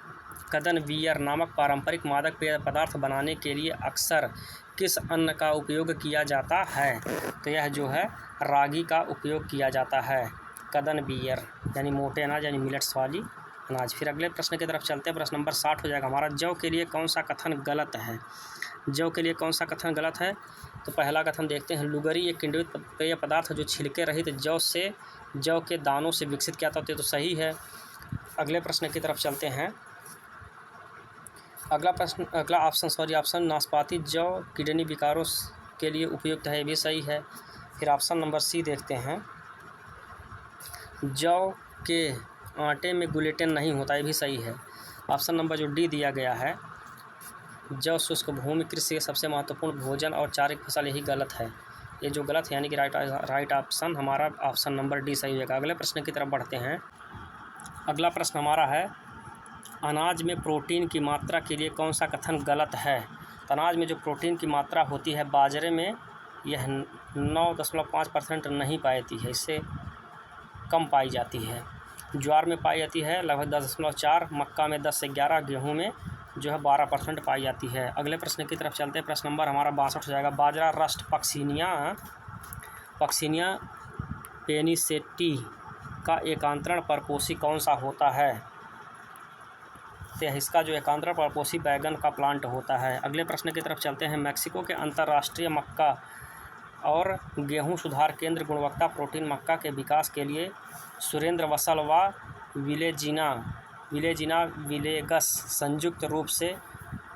कदन बियर नामक पारंपरिक मादक पेय पदार्थ बनाने के लिए अक्सर किस अन्न का उपयोग किया जाता है? तो यह जो है रागी का उपयोग किया जाता है। कदन बियर यानी मोटे अनाज यानी मिलेट्स वाली अनाज। फिर अगले प्रश्न की तरफ चलते हैं। प्रश्न नंबर 60 हो जाएगा हमारा। जौ के लिए कौन सा कथन गलत है? जौ के लिए कौन सा कथन गलत है? तो पहला कथन देखते हैं। लुगरी एक किण्वित पेय पदार्थ जो छिलके रहित जौ के दानों से विकसित किया था, तो सही है। अगले प्रश्न की तरफ चलते हैं। अगला ऑप्शन नाशपाती जौ किडनी विकारों के लिए उपयुक्त है, ये भी सही है। फिर ऑप्शन नंबर सी देखते हैं। जौ के आटे में ग्लूटेन नहीं होता, ये भी सही है। ऑप्शन नंबर जो डी दिया गया है, जौ शुष्क भूमि कृषि के सबसे महत्वपूर्ण भोजन और चारे की फसल, यही गलत है। ये जो गलत है यानी कि राइट ऑप्शन हमारा ऑप्शन नंबर डी सही होगा। अगले प्रश्न की तरफ बढ़ते हैं। अगला प्रश्न हमारा है। अनाज में प्रोटीन की मात्रा के लिए कौन सा कथन गलत है? तो अनाज में जो प्रोटीन की मात्रा होती है, बाजरे में यह 9.5% नहीं पाती है, इससे कम पाई जाती है। ज्वार में पाई जाती है लगभग 10.4, मक्का में 10 से 11, गेहूँ में जो है 12% पाई जाती है। अगले प्रश्न की तरफ चलते हैं। प्रश्न नंबर हमारा 62 हो जाएगा। बाजरा रस्ट पक्सिनिया पेनिसेटी का एकांतरण परपोषी कौन सा होता है? तो इसका जो एकांतरण परपोषी बैगन का प्लांट होता है। अगले प्रश्न की तरफ चलते हैं। मैक्सिको के अंतर्राष्ट्रीय मक्का और गेहूं सुधार केंद्र गुणवत्ता प्रोटीन मक्का के विकास के लिए सुरेंद्र वसल व विलेजिना विलेगस संयुक्त रूप से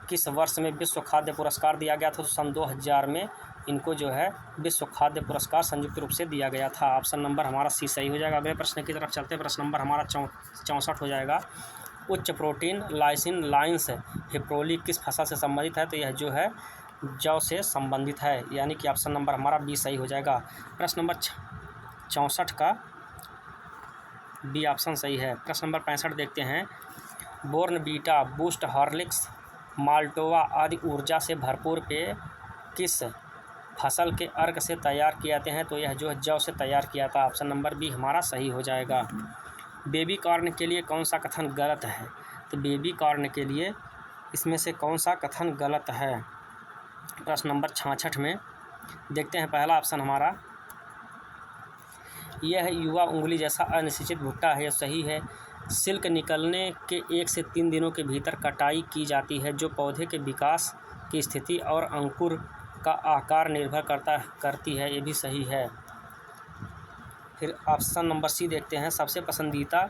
किस वर्ष में विश्व खाद्य पुरस्कार दिया गया था? तो सन 2000 में इनको जो है विश्व खाद्य पुरस्कार संयुक्त रूप से दिया गया था। ऑप्शन नंबर हमारा सी सही हो जाएगा। अगले प्रश्न की तरफ चलते हैं। प्रश्न नंबर हमारा 64 हो जाएगा। उच्च प्रोटीन लाइसिन लाइन्स हिप्रोली किस फसल से संबंधित है? तो यह जो है जौ से संबंधित है, यानी कि ऑप्शन नंबर हमारा बी सही हो जाएगा। प्रश्न नंबर 64 का बी ऑप्शन सही है। प्रश्न नंबर 65 देखते हैं। बोर्नवीटा बूस्ट हॉर्लिक्स माल्टोवा आदि ऊर्जा से भरपूर पेय किस फसल के अर्क से तैयार किए जाते हैं? तो यह जो है जौ से तैयार किया था। ऑप्शन नंबर बी हमारा सही हो जाएगा। बेबी कॉर्न के लिए कौन सा कथन गलत है? तो बेबी कॉर्न के लिए इसमें से कौन सा कथन गलत है? प्रश्न नंबर 66 में देखते हैं। पहला ऑप्शन हमारा यह युवा उंगली जैसा अनिश्चित भुट्टा है, यह सही है। सिल्क निकलने के 1 से 3 दिनों के भीतर कटाई की जाती है, जो पौधे के विकास की स्थिति और अंकुर का आकार निर्भर करती है, ये भी सही है। फिर ऑप्शन नंबर सी देखते हैं। सबसे पसंदीदा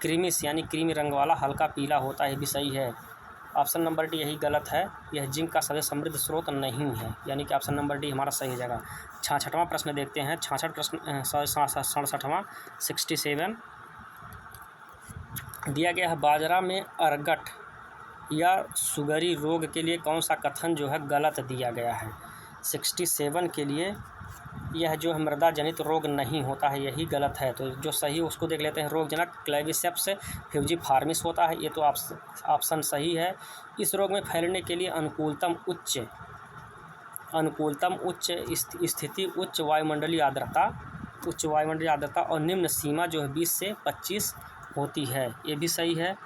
क्रीमिश यानी क्रीमी रंग वाला हल्का पीला होता है, ये भी सही है। ऑप्शन नंबर डी यही गलत है, यह जिंक का सबसे समृद्ध स्रोत नहीं है, यानी कि ऑप्शन नंबर डी हमारा सही हो जाएगा। 66वां प्रश्न देखते हैं। 66 प्रश्न 67वां 67 दिया गया है। बाजरा में अरगट या सुगरी रोग के लिए कौन सा कथन जो है गलत दिया गया है? 67 के लिए यह जो है मृदा जनित रोग नहीं होता है, यही गलत है। तो जो सही उसको देख लेते हैं। रोगजनक क्लेविसेप्स फ्यूजिफार्मिस होता है, ये तो ऑप्शन सही है। इस रोग में फैलने के लिए अनुकूलतम उच्च स्थिति उच्च वायुमंडलीय आर्द्रता और निम्न सीमा जो है 20 से 25 होती है, ये भी सही है।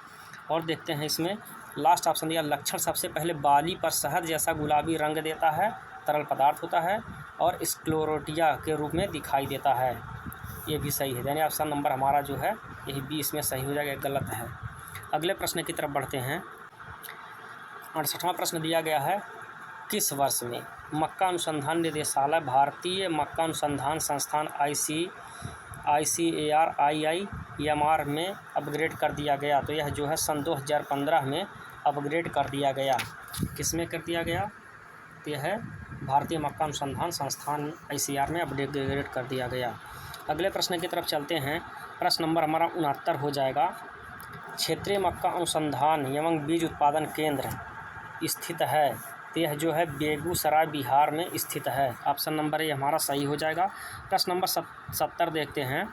और देखते हैं इसमें लास्ट ऑप्शन दिया। लक्षण सबसे पहले बाली पर शहद जैसा गुलाबी रंग देता है, तरल पदार्थ होता है और स्क्लेरोटिया के रूप में दिखाई देता है, ये भी सही है। यानी ऑप्शन नंबर हमारा जो है यही बी इसमें सही हो जाएगा, गलत है। अगले प्रश्न की तरफ बढ़ते हैं। 68वां प्रश्न दिया गया है। किस वर्ष में मक्का अनुसंधान निदेशालय भारतीय मक्का अनुसंधान संस्थान ICAR में अपग्रेड कर दिया गया? तो यह जो है सन 2015 में अपग्रेड कर दिया गया। किस में कर दिया गया? तो यह है भारतीय मक्का अनुसंधान संस्थान ICAR में अपग्रेड कर दिया गया। अगले प्रश्न की तरफ चलते हैं। प्रश्न नंबर हमारा 69 हो जाएगा। क्षेत्रीय मक्का अनुसंधान एवं बीज उत्पादन केंद्र स्थित है, तो यह जो है बेगूसराय बिहार में स्थित है। ऑप्शन नंबर ये हमारा सही हो जाएगा। प्रश्न नंबर 70 देखते हैं।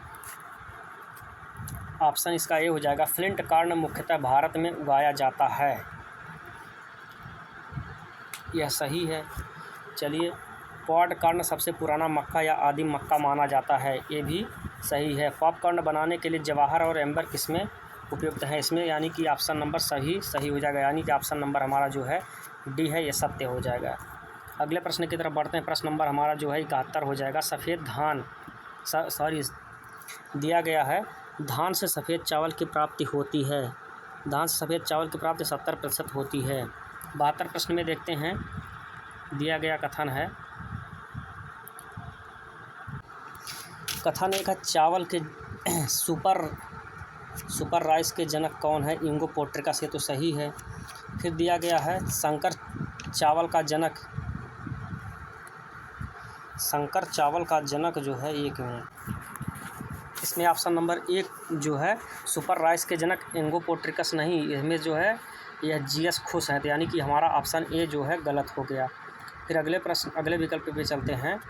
ऑप्शन इसका ए हो जाएगा। फ्लिंट कार्न मुख्यतः भारत में उगाया जाता है, यह सही है। चलिए, पॉडकॉर्न सबसे पुराना मक्का या आदिम मक्का माना जाता है, ये भी सही है। पॉपकॉर्न बनाने के लिए जवाहर और एम्बर किसमें उपयुक्त है? इसमें, यानी कि ऑप्शन नंबर सही हो जाएगा, यानी कि ऑप्शन नंबर हमारा जो है डी है, ये सत्य हो जाएगा। अगले प्रश्न की तरफ बढ़ते हैं। प्रश्न नंबर हमारा जो है 71 हो जाएगा। सफ़ेद धान दिया गया है। धान से सफ़ेद चावल की प्राप्ति होती है। धान से सफ़ेद चावल की प्राप्ति 70% होती है। 72 प्रश्न में देखते हैं। दिया गया कथन है, कथन एक है चावल के सुपर राइस के जनक कौन है? इंगो पोर्ट्रिकस, ये तो सही है। फिर दिया गया है संकर चावल का जनक जो है, एक मिनट, इसमें ऑप्शन नंबर 1 जो है सुपर राइस के जनक इंगो पोर्ट्रिकस नहीं, इसमें जो है यह जीएस खुश है, तो यानी कि हमारा ऑप्शन ए जो है गलत हो गया। फिर अगले विकल्प पे चलते हैं।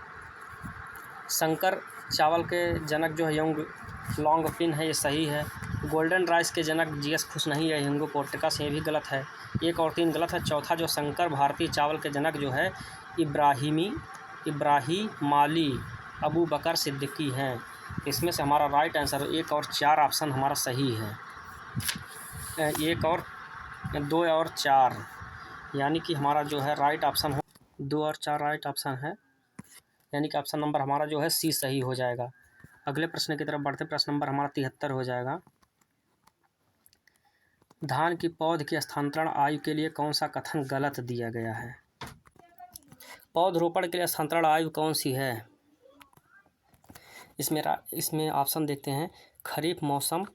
संकर चावल के जनक जो है लॉन्गफिन है, ये सही है। गोल्डन राइस के जनक जीएस खुश नहीं है, इंगो पोर्ट्रिकस, ये भी गलत है। 1 और 3 गलत है। चौथा जो संकर भारतीय चावल के जनक जो है इब्राहिमाली अबू बकर सिद्दीकी हैं। इसमें से हमारा राइट आंसर 1 और 4 ऑप्शन हमारा सही है। 2 और 4 यानी कि हमारा जो है राइट ऑप्शन 2 और 4 राइट ऑप्शन है, यानी कि ऑप्शन नंबर हमारा जो है सी सही हो जाएगा। अगले प्रश्न की तरफ बढ़ते। प्रश्न नंबर हमारा 73 हो जाएगा। धान की पौध की स्थानांतरण आयु के लिए कौन सा कथन गलत दिया गया है? पौधरोपण के लिए स्थानांतरण आयु कौन सी है? इसमें ऑप्शन देखते हैं। खरीफ मौसम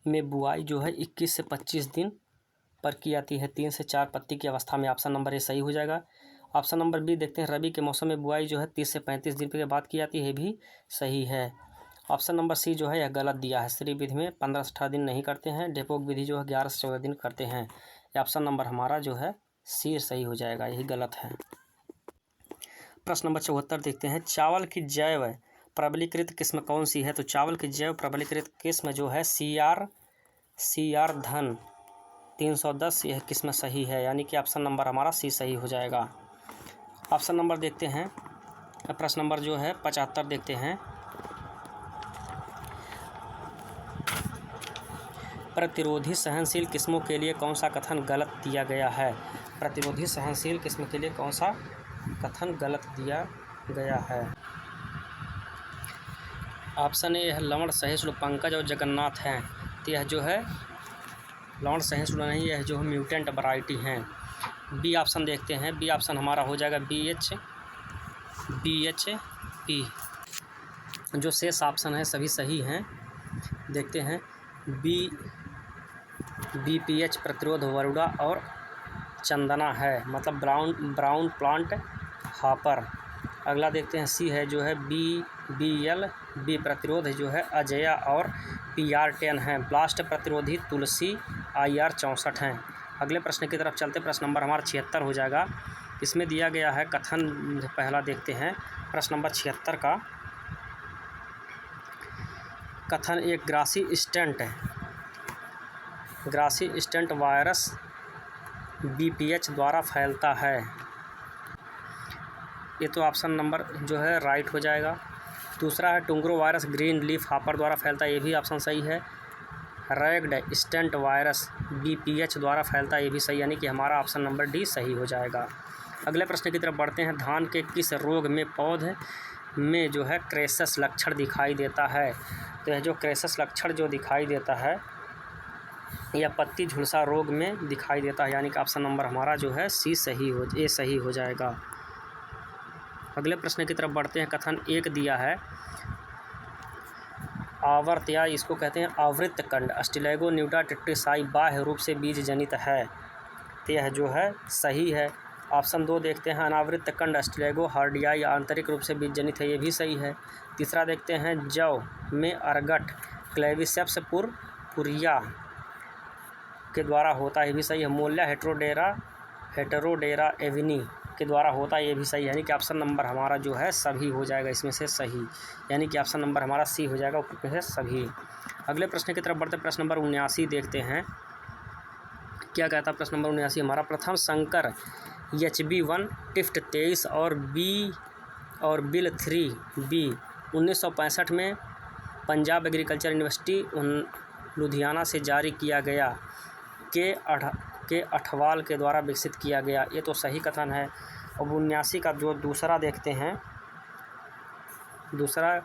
में बुआई जो है 21 से 25 दिन पर की जाती है 3 से 4 पत्ती की अवस्था में। ऑप्शन नंबर ए सही हो जाएगा। ऑप्शन नंबर बी देखते हैं। रबी के मौसम में बुआई जो है 30 से 35 दिन के बाद की जाती है, भी सही है। ऑप्शन नंबर सी जो है यह गलत दिया है। श्री विधि में 15 से 18 दिन नहीं करते हैं। डेपोक विधि जो है 11 से 14 दिन करते हैं। ऑप्शन नंबर हमारा जो है सी सही हो जाएगा, यही गलत है। प्रश्न नंबर 74 देखते हैं। चावल की जैव प्रबलीकृत किस्म कौन सी है? तो चावल की जैव प्रबलीकृत किस्म जो है CR धन 310 यह किस्म सही है, यानी कि ऑप्शन नंबर हमारा सी सही हो जाएगा। ऑप्शन नंबर देखते हैं। प्रश्न नंबर जो है 75 देखते हैं। प्रतिरोधी सहनशील किस्मों के लिए कौन सा कथन गलत दिया गया है? प्रतिरोधी सहनशील किस्म के लिए कौन सा कथन गलत दिया गया है? ऑप्शन ए है लवण सहिष्णु पंकज और जगन्नाथ हैं। तो यह जो है लवण सहिष्णु नहीं, यह जो है म्यूटेंट वैरायटी हैं। बी ऑप्शन देखते हैं। बी ऑप्शन हमारा हो जाएगा BHP। जो शेष ऑप्शन है सभी सही हैं। देखते हैं। BPH प्रतिरोध वरुड़ा और चंदना है, मतलब ब्राउन प्लांट हॉपर। अगला देखते हैं। सी है जो है BBL बी प्रतिरोध जो है अजया और PR10 है। ब्लास्ट प्रतिरोधी तुलसी IR 64 हैं। अगले प्रश्न की तरफ चलते। प्रश्न नंबर हमारा 76 हो जाएगा। इसमें दिया गया है कथन, पहला देखते हैं। प्रश्न नंबर 76 का कथन एक ग्रासी स्टेंट वायरस BPH द्वारा फैलता है। ये तो ऑप्शन नंबर जो है राइट हो जाएगा। दूसरा है टुंग्रो वायरस ग्रीन लीफ हॉपर द्वारा फैलता है, ये भी ऑप्शन सही है। रैग्ड स्टेंट वायरस BPH द्वारा फैलता है, ये भी सही, यानी कि हमारा ऑप्शन नंबर डी सही हो जाएगा। अगले प्रश्न की तरफ बढ़ते हैं। धान के किस रोग में पौधे में जो है क्रेसस लक्षण दिखाई देता है? तो यह जो क्रेसस लक्षण जो दिखाई देता है यह पत्ती झुलसा रोग में दिखाई देता है, यानी कि ऑप्शन नंबर हमारा जो है ए सही हो जाएगा। अगले प्रश्न की तरफ बढ़ते हैं। कथन एक दिया है। आवर्त या इसको कहते हैं आवृत्त कंड अस्टिलैगोन्यूटा टेट्रिसाई बाह्य रूप से बीज जनित है, तो यह जो है सही है। ऑप्शन 2 देखते हैं। अनावृत्त कंड अस्टिलैगो हार्डियाई आंतरिक रूप से बीज जनित है, ये भी सही है। तीसरा देखते हैं। जौ में अर्गट क्लेविसेप्स पुरिया के द्वारा होता है, ये भी सही है। मोलिया हेटेरोडेरा एविनी के द्वारा होता है, ये भी सही है, यानी कि ऑप्शन नंबर हमारा जो है सभी हो जाएगा इसमें से सही, यानी कि ऑप्शन नंबर हमारा सी हो जाएगा ऊपर में से सभी। अगले प्रश्न की तरफ बढ़ते। प्रश्न नंबर 79 देखते हैं। क्या कहता है प्रश्न नंबर 79 हमारा? प्रथम संकर HB1 टिफ्ट 23 और बिल 3B 1965 में पंजाब एग्रीकल्चर यूनिवर्सिटी लुधियाना से जारी किया गया के अठवाल के द्वारा विकसित किया गया, ये तो सही कथन है। और 79 का जो दूसरा देखते हैं, दूसरा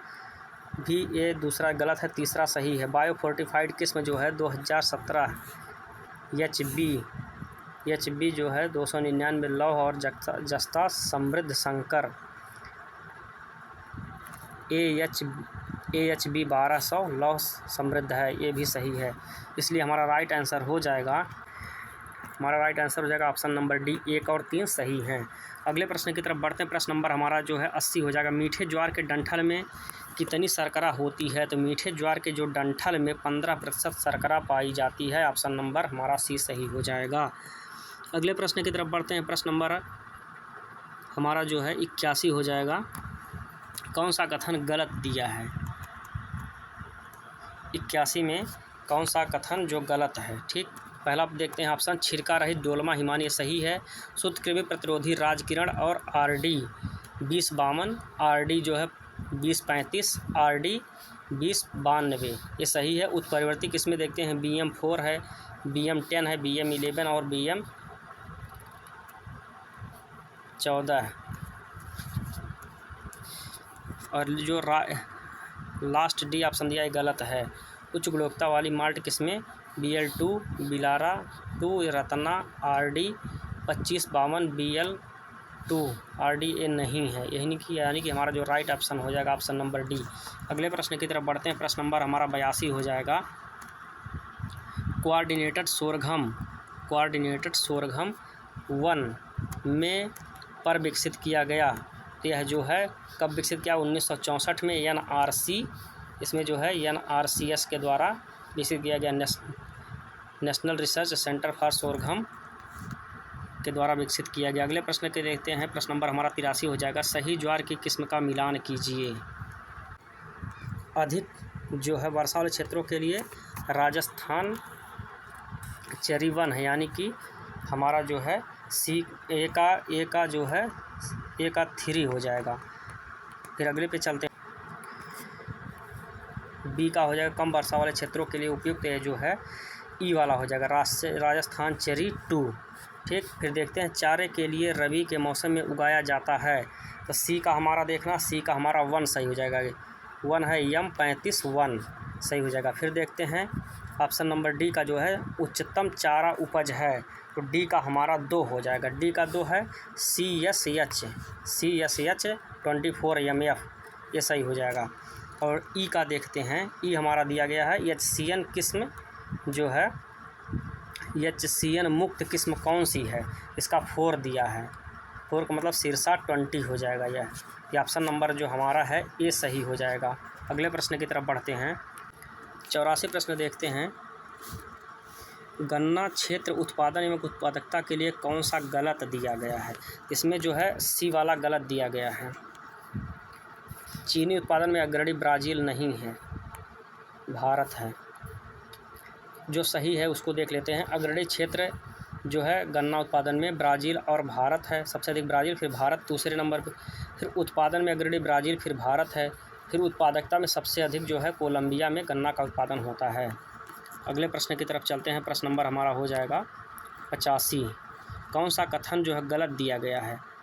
गलत है, तीसरा सही है। बायोफोर्टिफाइड किस्म जो है 2017 HB जो है 299 लौह और जस्ता समृद्ध संकर AHB 1200 लौह समृद्ध है, ये भी सही है, इसलिए हमारा राइट आंसर हो जाएगा ऑप्शन नंबर डी। 1 और 3 सही हैं। अगले प्रश्न की तरफ बढ़ते हैं। प्रश्न नंबर हमारा जो है 80 हो जाएगा। मीठे ज्वार के डंठल में कितनी शर्करा होती है? तो मीठे ज्वार के जो डंठल में 15% शर्करा पाई जाती है, ऑप्शन नंबर हमारा सी सही हो जाएगा। अगले प्रश्न की तरफ बढ़ते हैं। प्रश्न नंबर हमारा जो है 81 हो जाएगा। कौन सा कथन गलत दिया है? 81 में कौन सा कथन जो गलत है? ठीक, पहला देखते हैं ऑप्शन छिड़का रहित डोलमा हिमानी सही है। शुद्ध कृमि प्रतिरोधी राजकिरण और RD 2052 RD जो है 2035 RD 2092 ये सही है। उत्परिवर्ती किस्में देखते हैं। BM4 है, BM10 है, BM11 और BM14 और जो लास्ट डी ऑप्शन दिया है गलत है। उच्च गुणवत्ता वाली माल्ट किस्में BL2 बिलारा 2 Ratna RD 2552 BL 2 RDA नहीं है, यानी कि हमारा जो राइट ऑप्शन हो जाएगा ऑप्शन नंबर डी। अगले प्रश्न की तरफ बढ़ते हैं। प्रश्न नंबर हमारा 82 हो जाएगा। कोऑर्डिनेटेड सोरघम 1 में पर विकसित किया गया। यह जो है कब विकसित किया? 1964 में NRC, इसमें जो है NRCS के द्वारा विकसित किया गया। नेशनल रिसर्च सेंटर फॉर सोरघम के द्वारा विकसित किया गया। अगले प्रश्न के देखते हैं। प्रश्न नंबर हमारा 83 हो जाएगा। सही ज्वार की किस्म का मिलान कीजिए। अधिक जो है वर्षा वाले क्षेत्रों के लिए राजस्थान चेरी 1 है, यानी कि हमारा जो है ए का जो है ए का 3 हो जाएगा। फिर अगले पे चलते हैं। बी का हो जाएगा कम वर्षा वाले क्षेत्रों के लिए उपयुक्त, ये जो है ई वाला हो जाएगा राजस्थान चेरी 2। ठीक, फिर देखते हैं चारे के लिए रबी के मौसम में उगाया जाता है। तो सी का हमारा देखना, सी का हमारा 1 सही हो जाएगा। 1 है M35 1 सही हो जाएगा। फिर देखते हैं ऑप्शन नंबर डी का जो है उच्चतम चारा उपज है, तो डी का हमारा 2 हो जाएगा। डी का 2 है CSH 24 MF, ये सही हो जाएगा। और ई का देखते हैं। ई हमारा दिया गया है HCN किस्म जो है HCN मुक्त किस्म कौन सी है? इसका 4 दिया है। 4 का मतलब सिरसा 20 हो जाएगा। यह ऑप्शन नंबर जो हमारा है ये सही हो जाएगा। अगले प्रश्न की तरफ बढ़ते हैं। 84 प्रश्न देखते हैं। गन्ना क्षेत्र उत्पादन एवं उत्पादकता के लिए कौन सा गलत दिया गया है? इसमें जो है सी वाला गलत दिया गया है। चीनी उत्पादन में अग्रणी ब्राज़ील नहीं है, भारत है। जो सही है उसको देख लेते हैं। अग्रणी क्षेत्र जो है गन्ना उत्पादन में ब्राज़ील और भारत है। सबसे अधिक ब्राज़ील, फिर भारत दूसरे नंबर पर। फिर उत्पादन में अग्रणी ब्राज़ील, फिर भारत है। फिर उत्पादकता में सबसे अधिक जो है कोलंबिया में गन्ना का उत्पादन होता है। अगले प्रश्न की तरफ चलते हैं। प्रश्न नंबर हमारा हो जाएगा 85। कौन सा कथन जो है गलत दिया गया है?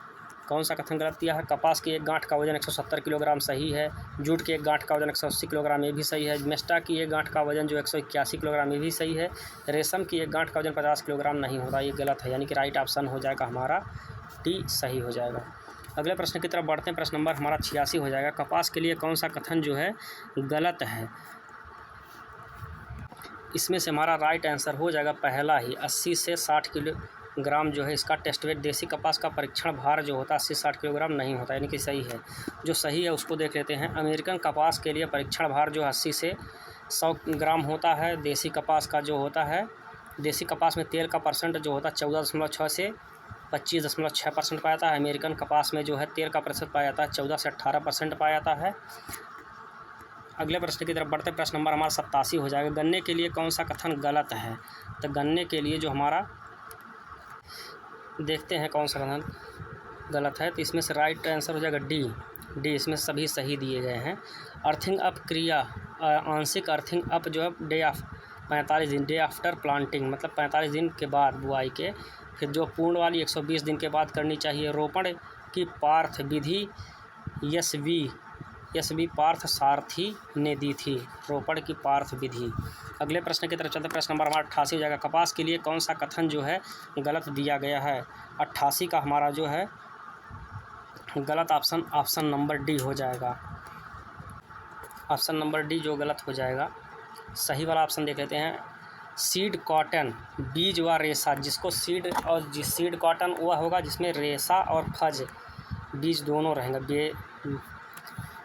कौन सा कथन गलत दिया है? कपास की एक गांठ का वजन 170 किलोग्राम सही है। जूट की एक गांठ का वजन 180 किलोग्राम, ये भी सही है। मेस्टा की एक गांठ का वजन जो 181 किलोग्राम, ये भी सही है। रेशम की एक गांठ का वजन 50 किलोग्राम नहीं होता, ये गलत है, यानी कि राइट ऑप्शन हो जाएगा हमारा डी सही हो जाएगा। अगले प्रश्न की तरफ बढ़ते हैं। प्रश्न नंबर हमारा 86 हो जाएगा। कपास के लिए कौन सा कथन जो है गलत है? इसमें से हमारा राइट आंसर हो जाएगा पहला ही, 80 से 60 किलोग्राम जो है इसका टेस्ट वेट। देसी कपास का परीक्षण भार जो होता है 80 से 60 किलोग्राम नहीं होता, यानी कि सही है। जो सही है उसको देख लेते हैं। अमेरिकन कपास के लिए परीक्षण भार जो 80 से 100 ग्राम होता है। देसी कपास का जो होता है, देसी कपास में तेल का परसेंट जो होता है 14.6 से 25.6% पाया जाता है। अमेरिकन कपास में जो है तेल का प्रतिशत पाया जाता है 14 से 18% पाया जाता है। अगले प्रश्न की तरफ बढ़ते। प्रश्न नंबर हमारा 87 हो जाएगा। गन्ने के लिए कौन सा कथन गलत है? तो गन्ने के लिए जो हमारा देखते हैं कौन सा कथन गलत है। तो इसमें से राइट आंसर हो जाएगा डी। इसमें सभी सही दिए गए हैं। अर्थिंग अप क्रिया, आंशिक अर्थिंग अप जो है 45 दिन, डे आफ्टर प्लांटिंग, मतलब 45 दिन के बाद बुआई के। फिर जो पूर्ण वाली 120 दिन के बाद करनी चाहिए। रोपण की पार्थ विधि एस वी पार्थ सारथी ने दी थी, रोपण की पार्थ विधि। अगले प्रश्न की तरफ चलते। प्रश्न नंबर हमारा 88 हो जाएगा। कपास के लिए कौन सा कथन जो है गलत दिया गया है? 88 का हमारा जो है गलत ऑप्शन नंबर डी हो जाएगा। ऑप्शन नंबर डी जो गलत हो जाएगा। सही वाला ऑप्शन देख लेते हैं। सीड कॉटन, बीज व रेशा, जिसको सीड कॉटन वह होगा जिसमें रेशा और फज बीज दोनों रहेंगे,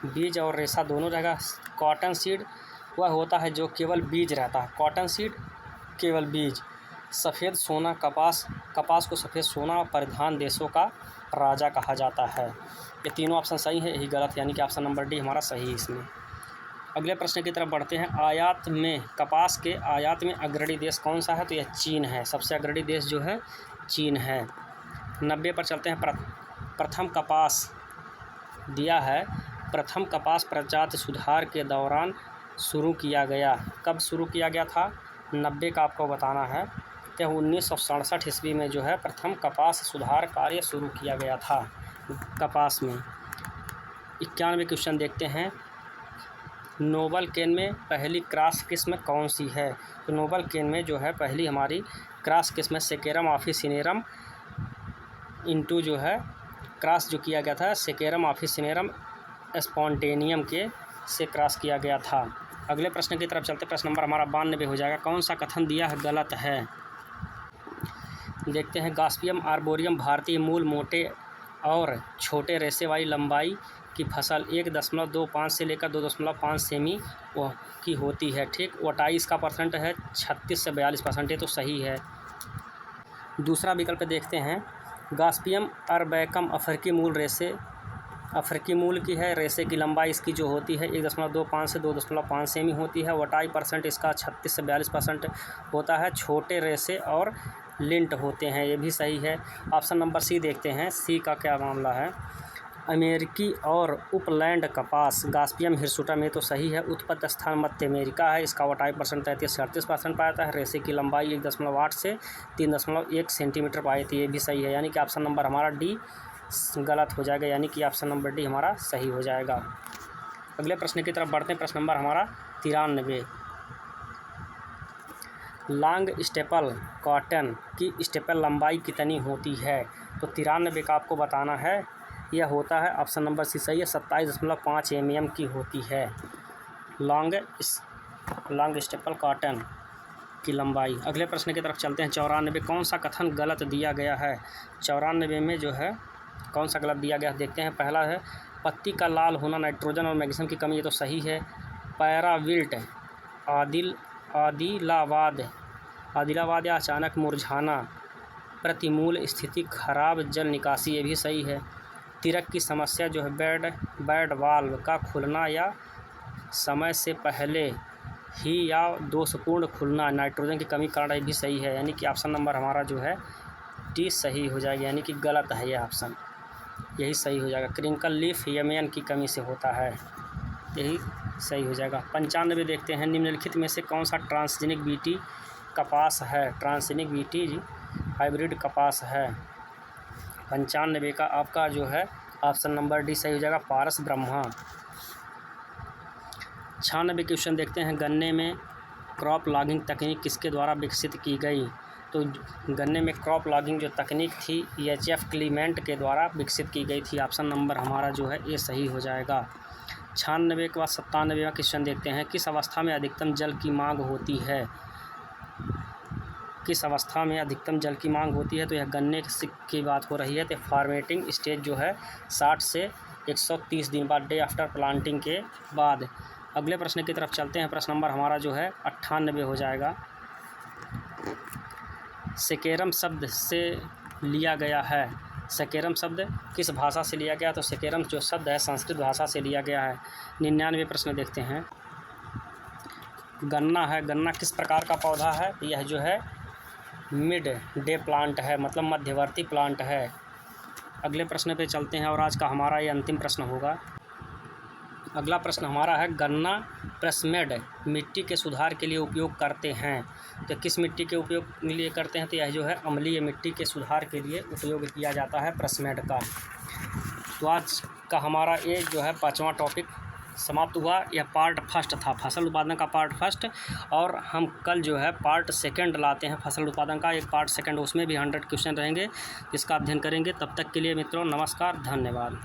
बीज और रेशा दोनों रहेगा। कॉटन सीड वह होता है जो केवल बीज रहता है, कॉटन सीड केवल बीज। सफ़ेद सोना, कपास को सफ़ेद सोना परिधान देशों का राजा कहा जाता है। ये तीनों ऑप्शन सही है, यही गलत, यानी कि ऑप्शन नंबर डी हमारा सही है इसमें। अगले प्रश्न की तरफ बढ़ते हैं। कपास के आयात में अग्रणी देश कौन सा है? तो यह चीन है। सबसे अग्रणी देश जो है चीन है। 90 पर चलते हैं। प्रथम कपास दिया है। प्रथम कपास प्रजाति सुधार के दौरान शुरू किया गया। कब शुरू किया गया था? 90 का आपको बताना है। तो 1967 ईस्वी में जो है प्रथम कपास सुधार कार्य शुरू किया गया था कपास में। 91 क्वेश्चन देखते हैं। नोबल केन में पहली क्रॉस किस्म कौन सी है? तो नोबल केन में जो है पहली हमारी क्रॉस किस्म सेकेरम ऑफिसिनेरम इंटू जो है क्रॉस जो किया गया था सेकेरम ऑफिसिनेरम स्पॉन्टेनियम के से क्रॉस किया गया था। अगले प्रश्न की तरफ चलते, प्रश्न नंबर हमारा 92 हो जाएगा। कौन सा कथन दिया है गलत है? देखते हैं। गॉसिपियम आर्बोरियम भारतीय मूल मोटे और छोटे रेशे वाली लंबाई की फसल 1.25 से लेकर 2.5 सेमी की होती है। ठीक, वोटाई इसका परसेंट है 36 से 42%, ये तो सही है। दूसरा विकल्प देखते हैं। गॉसिपियम अरबैकम अफ्रीकी मूल की है। रेशे की लंबाई इसकी जो होती है 1.25 से 2.5 सेमी होती है। वोटाई परसेंट इसका 36 से 42% होता है। छोटे रेशे और लिंट होते हैं, ये भी सही है। ऑप्शन नंबर सी देखते हैं, सी का क्या मामला है। अमेरिकी और उपलैंड कपास गॉसिपियम हिरसुटम, ये तो सही है। उत्पत्ति स्थान मध्य अमेरिका है। इसका वोटाई परसेंट 33 से 38% पाया जाता है। रेशे की लंबाई 1.8 से 3.1 सेंटीमीटर पाई थी, ये भी सही है। यानी कि ऑप्शन नंबर हमारा डी गलत हो जाएगा, यानी कि ऑप्शन नंबर डी हमारा सही हो जाएगा। अगले प्रश्न की तरफ बढ़ते हैं। प्रश्न नंबर हमारा 93। लॉन्ग स्टेपल कॉटन की स्टेपल लंबाई कितनी होती है? तो 93 का आपको बताना है। यह होता है ऑप्शन नंबर सी सही है, 27.5 mm की होती है लॉन्ग स्टेपल कॉटन की लंबाई। अगले प्रश्न की तरफ चलते हैं। 94। कौन सा कथन गलत दिया गया है? 94 में जो है कौन सा गलत दिया गया देखते हैं। पहला है पत्ती का लाल होना नाइट्रोजन और मैग्नीशियम की कमी, ये तो सही है। पैराविल्ट आदिलाबाद या अचानक मुरझाना, प्रतिमूल स्थिति, खराब जल निकासी, ये भी सही है। तिरक की समस्या जो है बैड वाल्व का खुलना या समय से पहले ही या दोषपूर्ण खुलना, नाइट्रोजन की कमी कारण, ये भी सही है। यानी कि ऑप्शन नंबर हमारा जो है डी सही हो जाएगा, यानी कि गलत है ये ऑप्शन, यही सही हो जाएगा। क्रिंकल लीफ यमन की कमी से होता है, यही सही हो जाएगा। 95 देखते हैं। निम्नलिखित में से कौन सा ट्रांसजेनिक बीटी कपास है? ट्रांसजेनिक बीटी हाइब्रिड कपास है। 95 का आपका जो है ऑप्शन नंबर डी सही हो जाएगा, पारस ब्रह्मा। 96 क्वेश्चन देखते हैं। गन्ने में क्रॉप लॉगिंग तकनीक किसके द्वारा विकसित की गई? तो गन्ने में क्रॉप लॉगिंग जो तकनीक थी EHF क्लीमेंट के द्वारा विकसित की गई थी। ऑप्शन नंबर हमारा जो है ये सही हो जाएगा। 96 के बाद 97वां क्वेश्चन देखते हैं। किस अवस्था में अधिकतम जल की मांग होती है? किस अवस्था में अधिकतम जल की मांग होती है? तो यह गन्ने की बात हो रही है। तो फार्मेटिंग स्टेज जो है 60 से 130 दिन बाद, डे आफ्टर प्लांटिंग के बाद। अगले प्रश्न की तरफ चलते हैं। प्रश्न नंबर हमारा जो है 98 हो जाएगा। सेकेरम शब्द से लिया गया है। सेकेरम शब्द किस भाषा से लिया गया? तो सेकेरम जो शब्द है संस्कृत भाषा से लिया गया है। 99 प्रश्न देखते हैं। गन्ना है, गन्ना किस प्रकार का पौधा है? यह जो है मिड डे प्लांट है, मतलब मध्यवर्ती प्लांट है। अगले प्रश्न पे चलते हैं और आज का हमारा ये अंतिम प्रश्न होगा। अगला प्रश्न हमारा है, गन्ना प्रेसमेड मिट्टी के सुधार के लिए उपयोग करते हैं। तो किस मिट्टी के उपयोग के लिए करते हैं? तो यह जो है अम्लीय मिट्टी के सुधार के लिए उपयोग किया जाता है प्रेसमेड का। तो आज का हमारा ये जो है 5वां टॉपिक समाप्त हुआ। यह पार्ट फर्स्ट था, फसल उत्पादन का पार्ट फर्स्ट, और हम कल जो है पार्ट सेकंड लाते हैं फसल उत्पादन का, एक पार्ट सेकंड, उसमें भी 100 क्वेश्चन रहेंगे जिसका अध्ययन करेंगे। तब तक के लिए मित्रों नमस्कार, धन्यवाद।